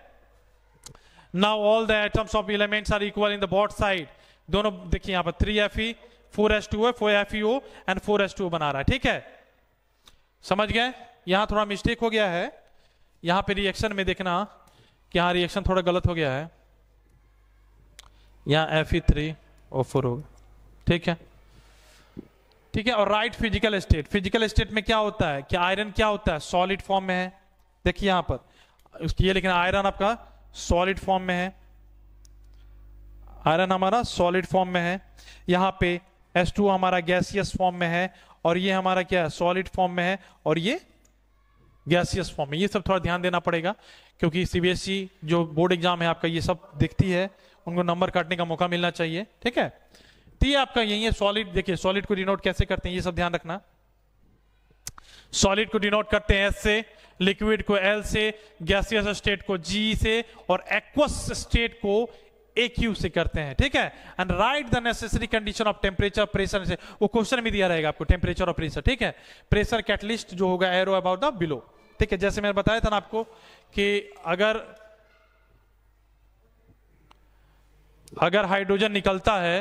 Speaker 2: now all the atoms of elements are equal in the both side. दोनों देखिए यहाँ पर 3Fe 4H2O 4FeO and 4H2O बना रहा है। ठीक है, समझ गए? यहां थोड़ा मिस्टेक हो गया है, यहां पे रिएक्शन में देखना कि यहां रिएक्शन थोड़ा गलत हो गया है, यहां Fe3O4 होगा। ठीक है, ठीक है। और right physical state, physical state में क्या होता है कि आयरन क्या होता है, सॉलिड फॉर्म में है। देखिए यहां पर उसकी ये लिखना, आयरन आपका सॉलिड फॉर्म में है, आयरन हमारा सॉलिड फॉर्म में है। यहां पे H2 हमारा गैसियस फॉर्म में है, और ये हमारा क्या है, सॉलिड फॉर्म में है, और ये गैसियस फॉर्म में। ये सब थोड़ा ध्यान देना पड़ेगा, क्योंकि CBSE जो बोर्ड एग्जाम है आपका ये सब दिखती है, उनको नंबर काटने का मौका मिलना चाहिए। ठीक है, तो ये आपका यही है सॉलिड। देखिए सॉलिड को डिनोट कैसे करते हैं, ये सब ध्यान रखना। सॉलिड को डिनोट करते हैं S से, लिक्विड को L से, गैसियस स्टेट को G से, और एक्वस स्टेट को AQ से करते हैं। ठीक है, and right the necessary condition of temperature pressure से, वो क्वेश्चन में दिया रहेगा आपको टेम्परेचर और प्रेशर। ठीक है, प्रेशर कैटलिस्ट जो होगा एरो अबाउट द बिलो। ठीक है, जैसे मैंने बताया था ना आपको कि अगर हाइड्रोजन निकलता है,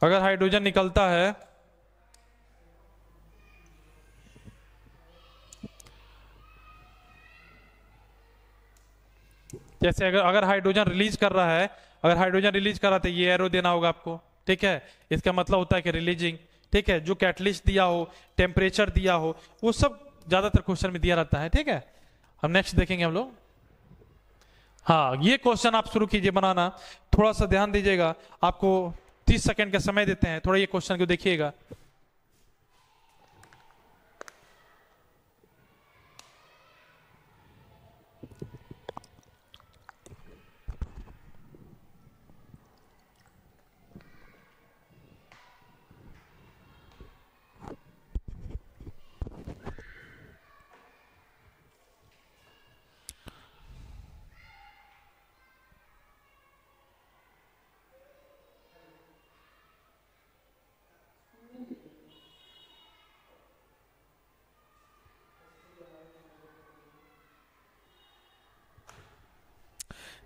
Speaker 2: अगर हाइड्रोजन निकलता है जैसे अगर हाइड्रोजन रिलीज कर रहा है, अगर हाइड्रोजन रिलीज कर रहा है तो ये एरो देना होगा आपको। ठीक है, इसका मतलब होता है कि रिलीजिंग। ठीक है, जो कैटलिस्ट दिया हो, टेम्परेचर दिया हो, वो सब ज्यादातर क्वेश्चन में दिया रहता है। ठीक है, हम नेक्स्ट देखेंगे हम लोग। हाँ, ये क्वेश्चन आप शुरू कीजिए बनाना, थोड़ा सा ध्यान दीजिएगा, आपको 30 सेकंड का समय देते हैं, थोड़ा ये क्वेश्चन को देखिएगा।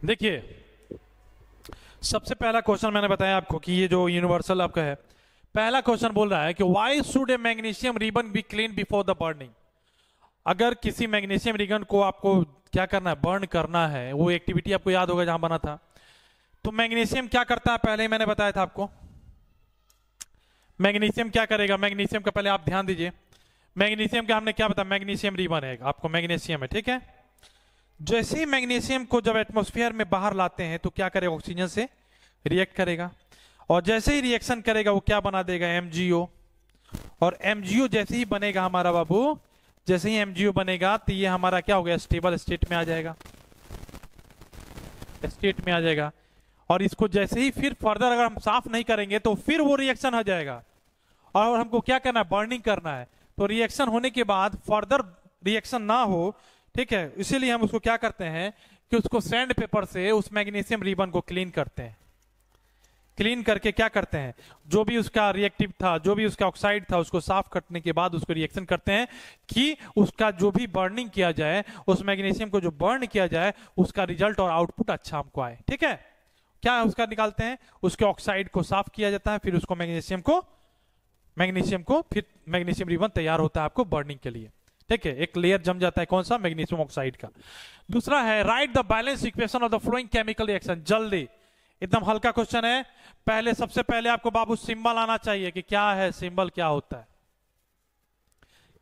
Speaker 2: देखिए, सबसे पहला क्वेश्चन मैंने बताया आपको कि ये जो यूनिवर्सल आपका है, पहला क्वेश्चन बोल रहा है कि why should A magnesium ribbon be clean before the burning. अगर किसी मैग्नीशियम रिबन को आपको क्या करना है, बर्न करना है, वो एक्टिविटी आपको याद होगा जहां बना था, तो मैग्नीशियम क्या करता है, पहले ही मैंने बताया था आपको। मैग्नीशियम क्या करेगा, मैग्नीशियम का पहले आप ध्यान दीजिए, मैग्नीशियम का हमने क्या बताया, मैग्नीशियम रिबन है आपको, मैग्नीशियम है, ठीक है। जैसे ही मैग्नीशियम को जब एटमॉस्फेयर में बाहर लाते हैं तो क्या करेगा, ऑक्सीजन से रिएक्ट करेगा, और जैसे ही रिएक्शन करेगा वो क्या बना देगा, एमजीओ। और एमजीओ जैसे ही बनेगा हमारा बाबू, जैसे ही एमजीओ बनेगा तो ये हमारा क्या हो गया, स्टेबल स्टेट में आ जाएगा, स्टेट में आ जाएगा। और इसको जैसे ही फिर फर्दर अगर हम साफ नहीं करेंगे तो फिर वो रिएक्शन हो जाएगा, और हमको क्या करना है, बर्निंग करना है। तो रिएक्शन होने के बाद फर्दर रिएक्शन ना हो, ठीक है, इसीलिए हम उसको क्या करते हैं कि उसको सैंड पेपर से उस मैग्नीशियम रिबन को क्लीन करते हैं। क्लीन करके क्या करते हैं, जो भी उसका रिएक्टिव था, जो भी उसका ऑक्साइड था, उसको साफ करने के बाद उसको रिएक्शन करते हैं कि उसका जो भी बर्निंग किया जाए, उस मैग्नीशियम को जो बर्न किया जाए, उसका रिजल्ट और आउटपुट अच्छा हमको आए, ठीक है। क्या उसका निकालते हैं, उसके ऑक्साइड को साफ किया जाता है, फिर उसको मैग्नीशियम को फिर मैग्नीशियम रिबन तैयार होता है आपको बर्निंग के लिए, ठीक है। एक लेयर जम जाता है, कौन सा, मैग्नीशियम ऑक्साइड का। दूसरा है right the balance equation of the flowing chemical reaction. जल्दी, एकदम हल्का क्वेश्चन है। पहले सबसे पहले आपको बाबू सिंबल आना चाहिए कि क्या है, सिंबल क्या होता है,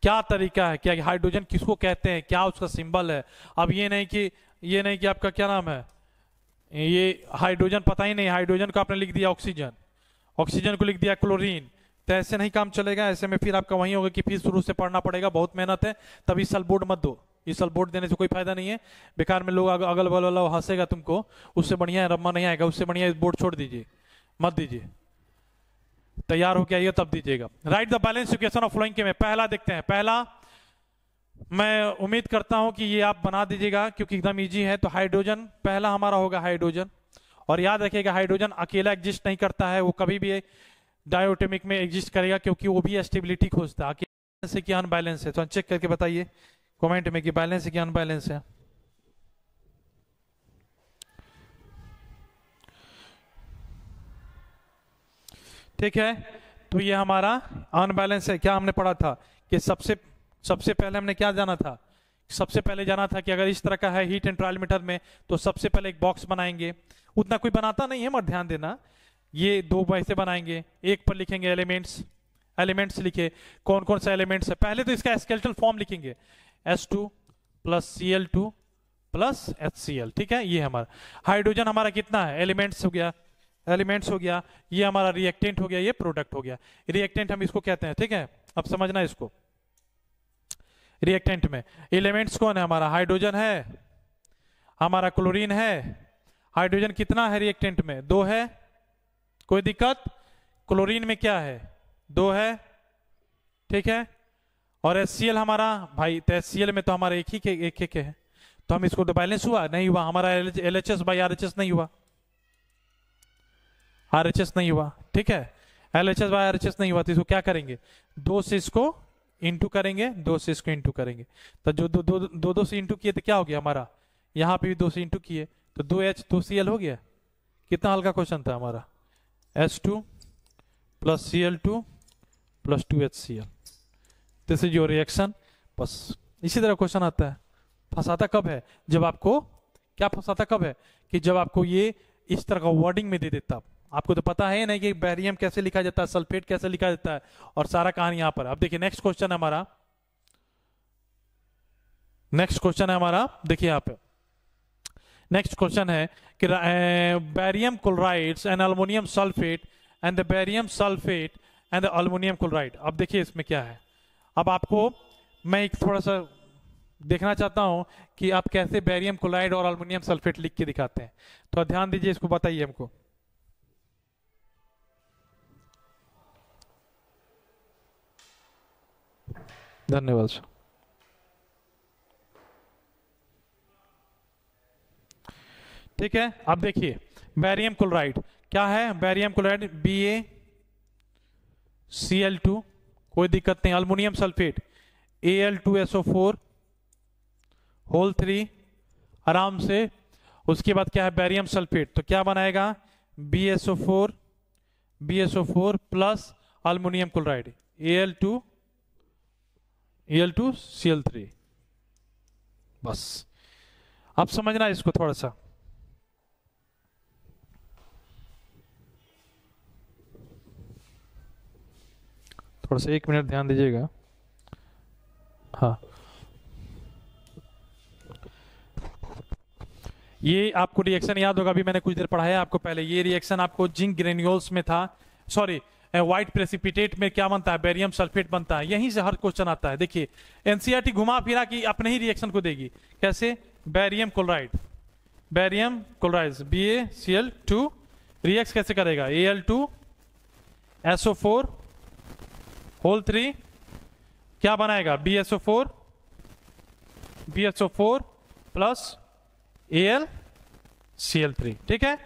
Speaker 2: क्या तरीका है, क्या हाइड्रोजन किसको कहते हैं, क्या उसका सिंबल है। अब ये नहीं कि आपका क्या नाम है, ये हाइड्रोजन पता ही नहीं, हाइड्रोजन को आपने लिख दिया ऑक्सीजन, ऑक्सीजन को लिख दिया क्लोरीन, तो ऐसे नहीं काम चलेगा। ऐसे में फिर आपका वही होगा कि फिर शुरू से पढ़ना पड़ेगा, बहुत मेहनत है। तभी सल बोर्ड मत दो, ये सल बोर्ड देने से कोई फायदा नहीं है, बेकार में लोग अगल बगल वाला हंसेगा तुमको, उससे बढ़िया है रम्मा नहीं आएगा, उससे बढ़िया बोर्ड छोड़ दीजिए, मत दीजिए, तैयार हो के आइए तब दीजिएगा। Write the balance equation of flowing के में पहला देखते हैं। पहला मैं उम्मीद करता हूं कि ये आप बना दीजिएगा क्योंकि एकदम इजी है। तो हाइड्रोजन पहला हमारा होगा हाइड्रोजन, और याद रखिएगा हाइड्रोजन अकेला एग्जिस्ट नहीं करता है, वो कभी भी डायोटोमिक में एग्जिस्ट करेगा क्योंकि वो भी स्टेबिलिटी खोजता है। बैलेंस है कि अनबैलेंस है, तो चेक करके बताइए कमेंट में कि बैलेंस है कि अनबैलेंस है। ठीक है, तो ये हमारा अनबैलेंस है। क्या हमने पढ़ा था कि सबसे पहले हमने क्या जाना था, सबसे पहले जाना था कि अगर इस तरह का है हीट एंड ट्रायल मीटर में, तो सबसे पहले एक बॉक्स बनाएंगे। उतना कोई बनाता नहीं है मगर ध्यान देना, ये दो वैसे बनाएंगे, एक पर लिखेंगे एलिमेंट्स लिखे, कौन कौन सा एलिमेंट्स है। पहले तो इसका स्केलेटल फॉर्म लिखेंगे, H2 + Cl2 + HCl, ठीक है। ये हमारा हाइड्रोजन हमारा कितना है, एलिमेंट्स हो गया, ये हमारा रिएक्टेंट हो गया, ये प्रोडक्ट हो गया। रिएक्टेंट हम इसको कहते हैं, ठीक है, अब समझना इसको। रिएक्टेंट में एलिमेंट्स कौन है, हमारा हाइड्रोजन है, हमारा क्लोरीन है। हाइड्रोजन कितना है रिएक्टेंट में, 2 है, कोई दिक्कत। क्लोरीन में क्या है, 2 है, ठीक है। और HCl हमारा भाई, तो HCl में तो हमारा एक ही है, तो हम इसको तो बैलेंस हुआ नहीं हुआ, हमारा LHS बाई RHS नहीं हुआ, RHS नहीं हुआ, ठीक है। LHS बाई RHS नहीं हुआ तो इसको क्या करेंगे, 2 से इसको इंटू करेंगे, 2 से इसको इंटू करेंगे। तो जो दो से इंटू किए तो क्या हो गया हमारा, यहाँ पे भी 2 से इंटू किए तो 2H 2Cl हो गया। कितना हल्का क्वेश्चन था हमारा, H2 + Cl2 + 2HCl, this is your reaction. बस इसी तरह क्वेश्चन आता है। फंसाता कब है, जब आपको क्या फंसाता कब है कि जब आपको ये इस तरह का वर्डिंग में दे देता। आपको तो पता है नहीं कि बैरियम कैसे लिखा जाता है, सल्फेट कैसे लिखा जाता है, और सारा कहानी यहां पर। अब देखिए नेक्स्ट क्वेश्चन है हमारा, देखिए यहां पे नेक्स्ट क्वेश्चन है कि barium chlorides and aluminium sulphate and the barium sulphate and the aluminium chloride. अब देखिए इसमें क्या है। अब आपको मैं एक थोड़ा सा देखना चाहता हूं कि आप कैसे बैरियम क्लोराइड और अल्युमिनियम सल्फेट लिख के दिखाते हैं, तो ध्यान दीजिए, इसको बताइए हमको। धन्यवाद सर। ठीक है, अब देखिए बैरियम क्लोराइड क्या है, बैरियम क्लोराइड BaCl2, कोई दिक्कत नहीं। अल्युमिनियम सल्फेट Al2SO4 होल 3, आराम से। उसके बाद क्या है बैरियम सल्फेट, तो क्या बनाएगा BSO4 plus aluminium chloride Al2Cl3। बस अब समझना इसको थोड़ा सा, एक मिनट ध्यान दीजिएगा। हाँ, ये आपको रिएक्शन याद होगा, अभी मैंने कुछ देर पढ़ाया आपको पहले। ये रिएक्शन आपको जिंक ग्रेन्यूल्स में था, सॉरी व्हाइट प्रेसिपिटेट में क्या बनता है, बेरियम सल्फेट बनता है। यहीं से हर क्वेश्चन आता है। देखिए एनसीईआरटी घुमा फिरा कि अपने ही रिएक्शन को देगी। कैसे, बैरियम क्लोराइड BaCl2 रिएक्ट कैसे करेगा, Al2SO4 होल 3 क्या बनाएगा BSO4 प्लस AlCl3, ठीक है,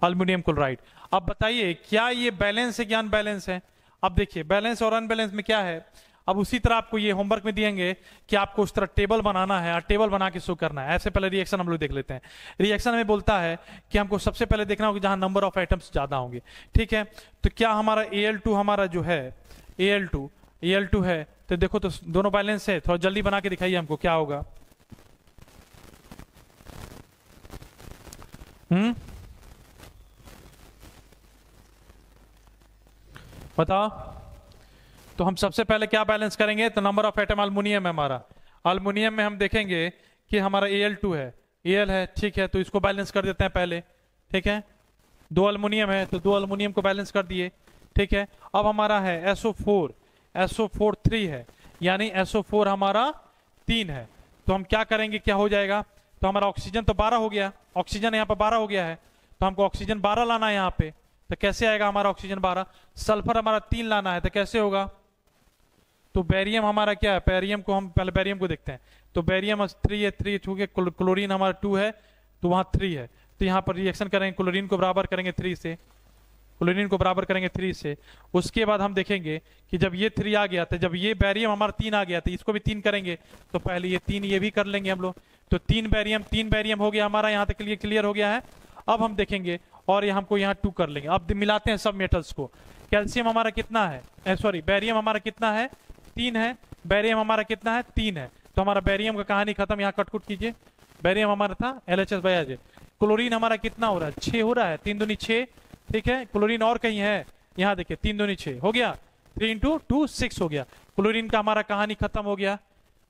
Speaker 2: अल्युमिनियम क्लोराइड। अब बताइए क्या ये बैलेंस है क्या अनबैलेंस है। अब देखिए बैलेंस और अनबैलेंस में क्या है। अब उसी तरह आपको ये होमवर्क में दिएंगे कि आपको उस तरह टेबल बनाना है और टेबल बना के शो करना है। ऐसे पहले रिएक्शन हम लोग देख लेते हैं। रिएक्शन में बोलता है कि हमको सबसे पहले देखना होगा जहां नंबर ऑफ एटम्स ज्यादा होंगे, ठीक है। तो क्या हमारा Al2 हमारा जो है Al2 है, तो देखो तो दोनों बैलेंस है। थोड़ा जल्दी बना के दिखाइए हमको क्या होगा। बताओ। तो हम सबसे पहले क्या बैलेंस करेंगे, तो नंबर ऑफ एटम अल्युमिनियम है हमारा। अल्युमिनियम में हम देखेंगे कि हमारा Al2 है, Al है, ठीक है, तो इसको बैलेंस कर देते हैं पहले, ठीक है। 2 अल्युमिनियम है तो 2 अल्युमिनियम को बैलेंस कर दिए, ठीक है। अब हमारा है SO4 3 है, यानी SO4 हमारा 3 है। तो हम क्या करेंगे, क्या हो जाएगा, तो हमारा ऑक्सीजन तो 12 हो गया, ऑक्सीजन यहाँ पर 12 हो गया है, तो हमको ऑक्सीजन 12 लाना है यहाँ पे। तो कैसे आएगा हमारा ऑक्सीजन 12, सल्फर हमारा 3 लाना है, तो कैसे होगा। तो बैरियम हमारा क्या है, बैरियम को हम पहले बैरियम को देखते हैं। तो बैरियम 3 है, 3 चूंकि क्लोरीन हमारा 2 है तो वहां 3 है, तो यहाँ पर रिएक्शन करेंगे, क्लोरीन को बराबर करेंगे 3 से, क्लोरीन को बराबर करेंगे 3 से। उसके बाद हम देखेंगे कि जब ये 3 आ गया, तो जब ये बैरियम हमारा 3 आ गया तो इसको भी 3 करेंगे। तो पहले ये 3 ये भी कर लेंगे हम लोग। तो 3 बैरियम हो गया हमारा, यहाँ तक क्लियर हो गया है। अब हम देखेंगे और हमको यहाँ 2 कर लेंगे। अब मिलाते हैं सब मेटल्स को। कैल्शियम हमारा कितना है, सॉरी बैरियम हमारा कितना है, 3 है। बैरियम हमारा कितना है, 3 है। तो हमारा बैरियम का कहानी खत्म, यहाँ कटकुट कीजिए। बैरियम हमारा था LHS बयाज। क्लोरीन हमारा कितना हो रहा है, 6 हो रहा है, 3 दूनी 6, ठीक है। क्लोरीन और कहीं है, यहाँ देखिए 3 दूनी 6 हो गया, 3 × 2 6 हो गया। क्लोरीन का हमारा कहानी खत्म हो गया,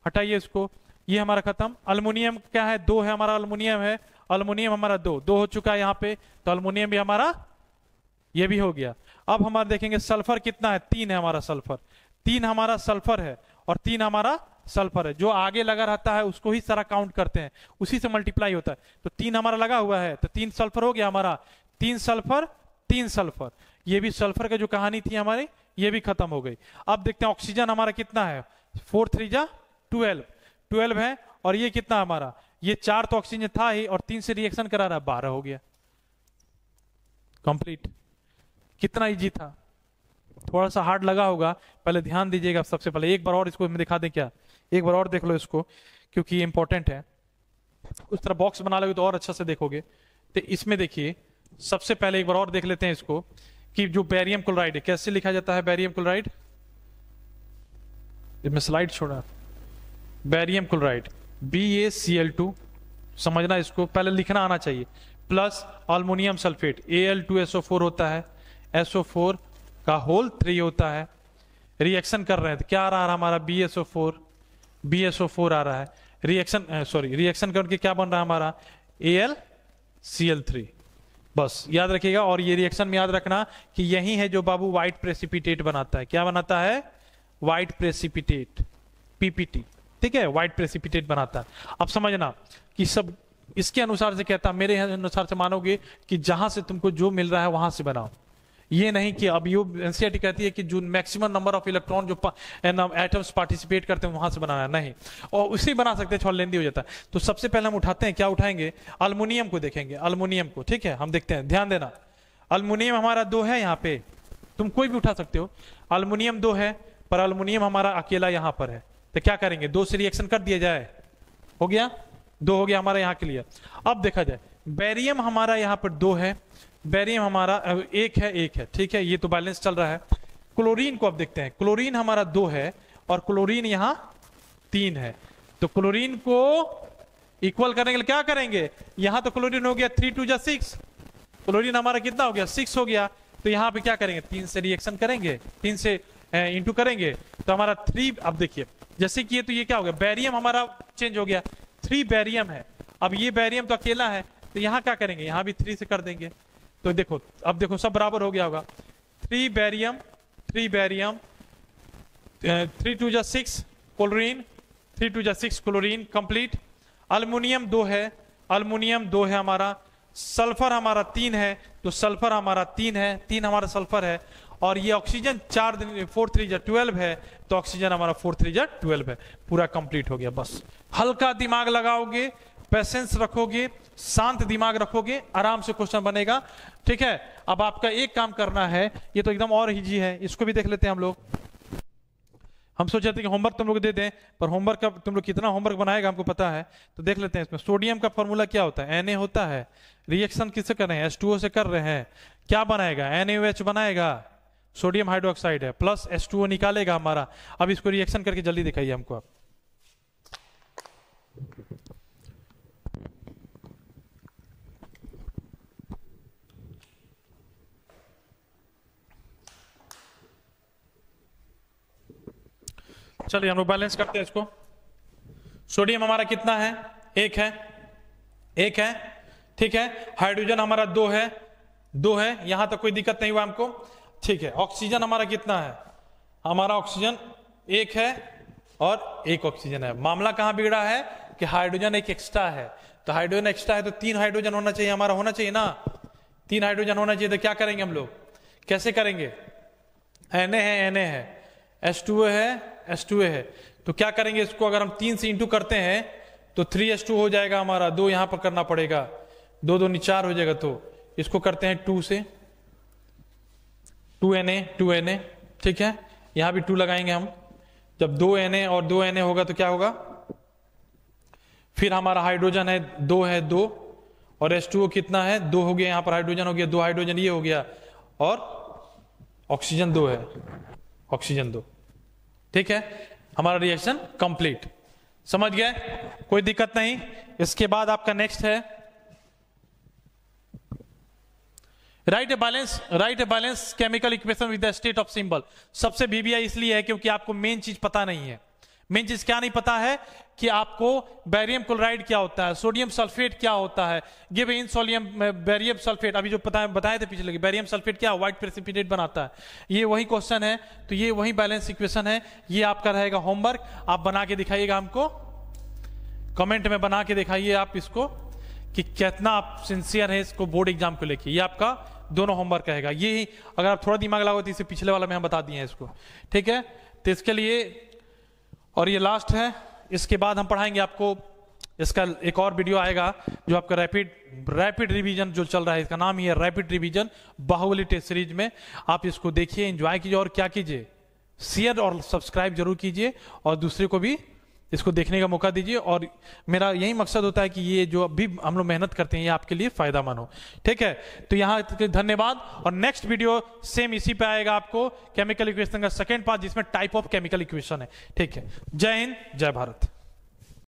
Speaker 2: हटाइए इसको, ये हमारा खत्म। अल्युमिनियम क्या है, 2 है हमारा, अल्युमिनियम है, अल्युमिनियम हमारा 2 हो चुका है यहाँ पे। तो अल्युमिनियम भी हमारा ये भी हो गया। अब हमारा देखेंगे सल्फर कितना है, 3 है हमारा सल्फर, 3 हमारा सल्फर है और 3 हमारा सल्फर है। जो आगे लगा रहता है उसको ही सारा काउंट करते हैं, उसी से मल्टीप्लाई होता है। तो 3 हमारा लगा हुआ है, तो 3 सल्फर हो गया हमारा, 3 सल्फर 3 सल्फर। ये भी सल्फर का जो कहानी थी हमारी ये भी खत्म हो गई। अब देखते हैं ऑक्सीजन हमारा कितना है, 4 3 जा 12 है। और ये कितना हमारा, ये 4 तो ऑक्सीजन था ही और 3 से रिएक्शन करा रहा है, 12 हो गया, कंप्लीट। कितना इजी था, थोड़ा सा हार्ड लगा होगा, पहले ध्यान दीजिएगा। सबसे पहले एक बार और इसको दिखा दें क्या, एक बार और देख लो इसको, क्योंकि ये इंपॉर्टेंट है। उस तरह बॉक्स बना लोगे तो और अच्छा से देखोगे। तो इसमें देखिए सबसे पहले एक बार और देख लेते हैं इसको कि जो बैरियम क्लोराइड है कैसे लिखा जाता है। बैरियम क्लोराइड, मैं स्लाइड छोड़ा, बैरियम क्लोराइड BaCl2, समझना इसको, पहले लिखना आना चाहिए, प्लस अल्युमिनियम सल्फेट Al2SO4 होता है, SO4 का होल 3 होता है। रिएक्शन कर रहे हैं तो क्या आ रहा है हमारा, BSO4 आ रहा है। रिएक्शन करके क्या बन रहा है हमारा, AlCl3। बस याद रखिएगा। और ये रिएक्शन में याद रखना कि यही है जो बाबू व्हाइट प्रेसिपिटेट बनाता है। क्या बनाता है, व्हाइट प्रेसिपिटेट, PPT, ठीक है, व्हाइट प्रेसिपिटेट बनाता है। अब समझना कि सब इसके अनुसार से कहता, मेरे अनुसार से मानोगे कि जहां से तुमको जो मिल रहा है वहां से बनाओ। ये नहीं कि अब ये एनसीईआरटी कहती है कि जो मैक्सिमम नंबर ऑफ इलेक्ट्रॉन जो एटम्स पार्टिसिपेट करते हैं वहां से बनाना, नहीं, और उसे बना सकते हैं, थोड़ा लेंदी हो जाता है। तो सबसे पहले हम उठाते हैं, क्या उठाएंगे, अल्युमिनियम को देखेंगे, अल्युमिनियम को, ठीक है। हम देखते हैं, ध्यान देना, अल्युमिनियम हमारा 2 है यहाँ पे, तुम कोई भी उठा सकते हो। अल्युमिनियम 2 है, पर अल्युमिनियम हमारा अकेला यहाँ पर है। तो क्या करेंगे, 2 से रिएक्शन कर दिया जाए, हो गया, 2 हो गया हमारा यहाँ के लिए। अब देखा जाए बैरियम हमारा यहाँ पर 2 है, बैरियम हमारा 1 है, ठीक है, ये तो बैलेंस चल रहा है। क्लोरीन को अब देखते हैं, क्लोरीन हमारा 2 है और क्लोरीन यहाँ 3 है, तो क्लोरीन को इक्वल करने के लिए क्या करेंगे, यहां तो क्लोरीन हो गया 3 2 जा 6, क्लोरीन हमारा कितना हो गया 6 हो गया, तो यहां पे क्या करेंगे 3 से रिएक्शन करेंगे, 3 से इंटू करेंगे, तो हमारा 3, अब देखिए जैसे कि ये, तो ये क्या हो गया, बैरियम हमारा चेंज हो गया, 3 बैरियम है, अब ये बैरियम तो अकेला है, तो यहां क्या करेंगे, यहां भी 3 से कर देंगे, तो देखो अब देखो सब बराबर हो गया होगा, 3 बैरियम 3 2 जा 6 क्लोरीन, 3 2 जा 6 क्लोरीन कंप्लीट। अल्युमिनियम 2 है, अल्युमिनियम 2 है हमारा, सल्फर हमारा 3 है, तो सल्फर हमारा 3 है, 3 हमारा सल्फर है, और ये ऑक्सीजन 4 3 जा 12 है, तो ऑक्सीजन हमारा 4 3 जा 12 है, पूरा कंप्लीट हो गया। बस हल्का दिमाग लगाओगे, पेशेंस रखोगे, शांत दिमाग रखोगे, आराम से क्वेश्चन बनेगा, ठीक है। अब आपका एक काम करना है, ये तो एकदम और इजी है, इसको भी देख लेते हैं हम लोग। हम सोच रहे थे कि होमवर्क तुम लोग दे दें, पर होमवर्क का तुम लोग कितना होमवर्क बनाएगा हमको पता है, तो देख लेते हैं इसमें। सोडियम का फॉर्मूला क्या होता है, Na होता है, रिएक्शन किससे कर रहे हैं, H2O से कर रहे हैं, क्या बनाएगा, NaOH बनाएगा, सोडियम हाइड्रोक्साइड है, प्लस H2O निकालेगा हमारा। अब इसको रिएक्शन करके जल्दी दिखाइए हमको आप। चलिए हम लोग बैलेंस करते हैं इसको। सोडियम हमारा कितना है, 1 है, ठीक है। हाइड्रोजन हमारा 2 है, यहां तक कोई दिक्कत नहीं हुआ हमको, ठीक है। ऑक्सीजन हमारा कितना है, हमारा ऑक्सीजन 1 है और 1 ऑक्सीजन है। मामला कहां बिगड़ा है कि हाइड्रोजन एक एक्स्ट्रा है, तो हाइड्रोजन एक्स्ट्रा है तो 3 हाइड्रोजन होना चाहिए, हमारा होना चाहिए ना, 3 हाइड्रोजन होना चाहिए, तो क्या करेंगे हम लोग, कैसे करेंगे, Na है, H2O है, तो क्या करेंगे इसको, अगर हम 3 से इंटू करते हैं तो 3H2 हो जाएगा हमारा, 2 यहां पर करना पड़ेगा, 2 2 4 हो जाएगा, तो इसको करते हैं 2 से, 2Na, ठीक है। यहां भी 2 लगाएंगे हम, जब 2Na और 2Na होगा तो क्या होगा, फिर हमारा हाइड्रोजन है 2 और H2O कितना है, 2 हो गया, यहां पर हाइड्रोजन हो गया, 2 हाइड्रोजन ये हो गया, और ऑक्सीजन 2 है, ऑक्सीजन 2, ठीक है। हमारा रिएक्शन कंप्लीट, समझ गए, कोई दिक्कत नहीं। इसके बाद आपका नेक्स्ट है right a balance chemical equation with the state of symbol. सबसे बीबीआई इसलिए है क्योंकि आपको मेन चीज पता नहीं है। मेन चीज क्या नहीं पता है कि आपको बैरियम क्लोराइड क्या होता है, सोडियम सल्फेट क्या होता है, give in sodium barium sulphate, अभी जो बताए थे पिछले, बैरियम सल्फेट क्या व्हाइट प्रेसिपिटेट बनाता है, ये वही क्वेश्चन है, तो ये वही बैलेंस इक्वेशन है, ये आपका रहेगा होमवर्क। आप बना के दिखाइएगा हमको, कमेंट में बना के दिखाइए आप इसको कि कितना आप सिंसियर है इसको बोर्ड एग्जाम को लेके, ये आपका दोनों होमवर्क रहेगा। ये अगर आप थोड़ा दिमाग लगाओ तो इसे पिछले वाला में हम बता दिए हैं इसको, ठीक है। तो इसके लिए, और ये लास्ट है, इसके बाद हम पढ़ाएंगे आपको, इसका एक और वीडियो आएगा जो आपका रैपिड रिवीजन जो चल रहा है, इसका नाम ही है rapid revision Baahubali test series में। आप इसको देखिए, एंजॉय कीजिए, और क्या कीजिए, शेयर और सब्सक्राइब जरूर कीजिए, और दूसरे को भी इसको देखने का मौका दीजिए। और मेरा यही मकसद होता है कि ये जो अभी हम लोग मेहनत करते हैं ये आपके लिए फायदामंद हो, ठीक है। तो यहाँ धन्यवाद, और नेक्स्ट वीडियो सेम इसी पे आएगा आपको, केमिकल इक्वेशन का सेकंड पार्ट, जिसमें टाइप ऑफ केमिकल इक्वेशन है, ठीक है। जय हिंद, जय भारत।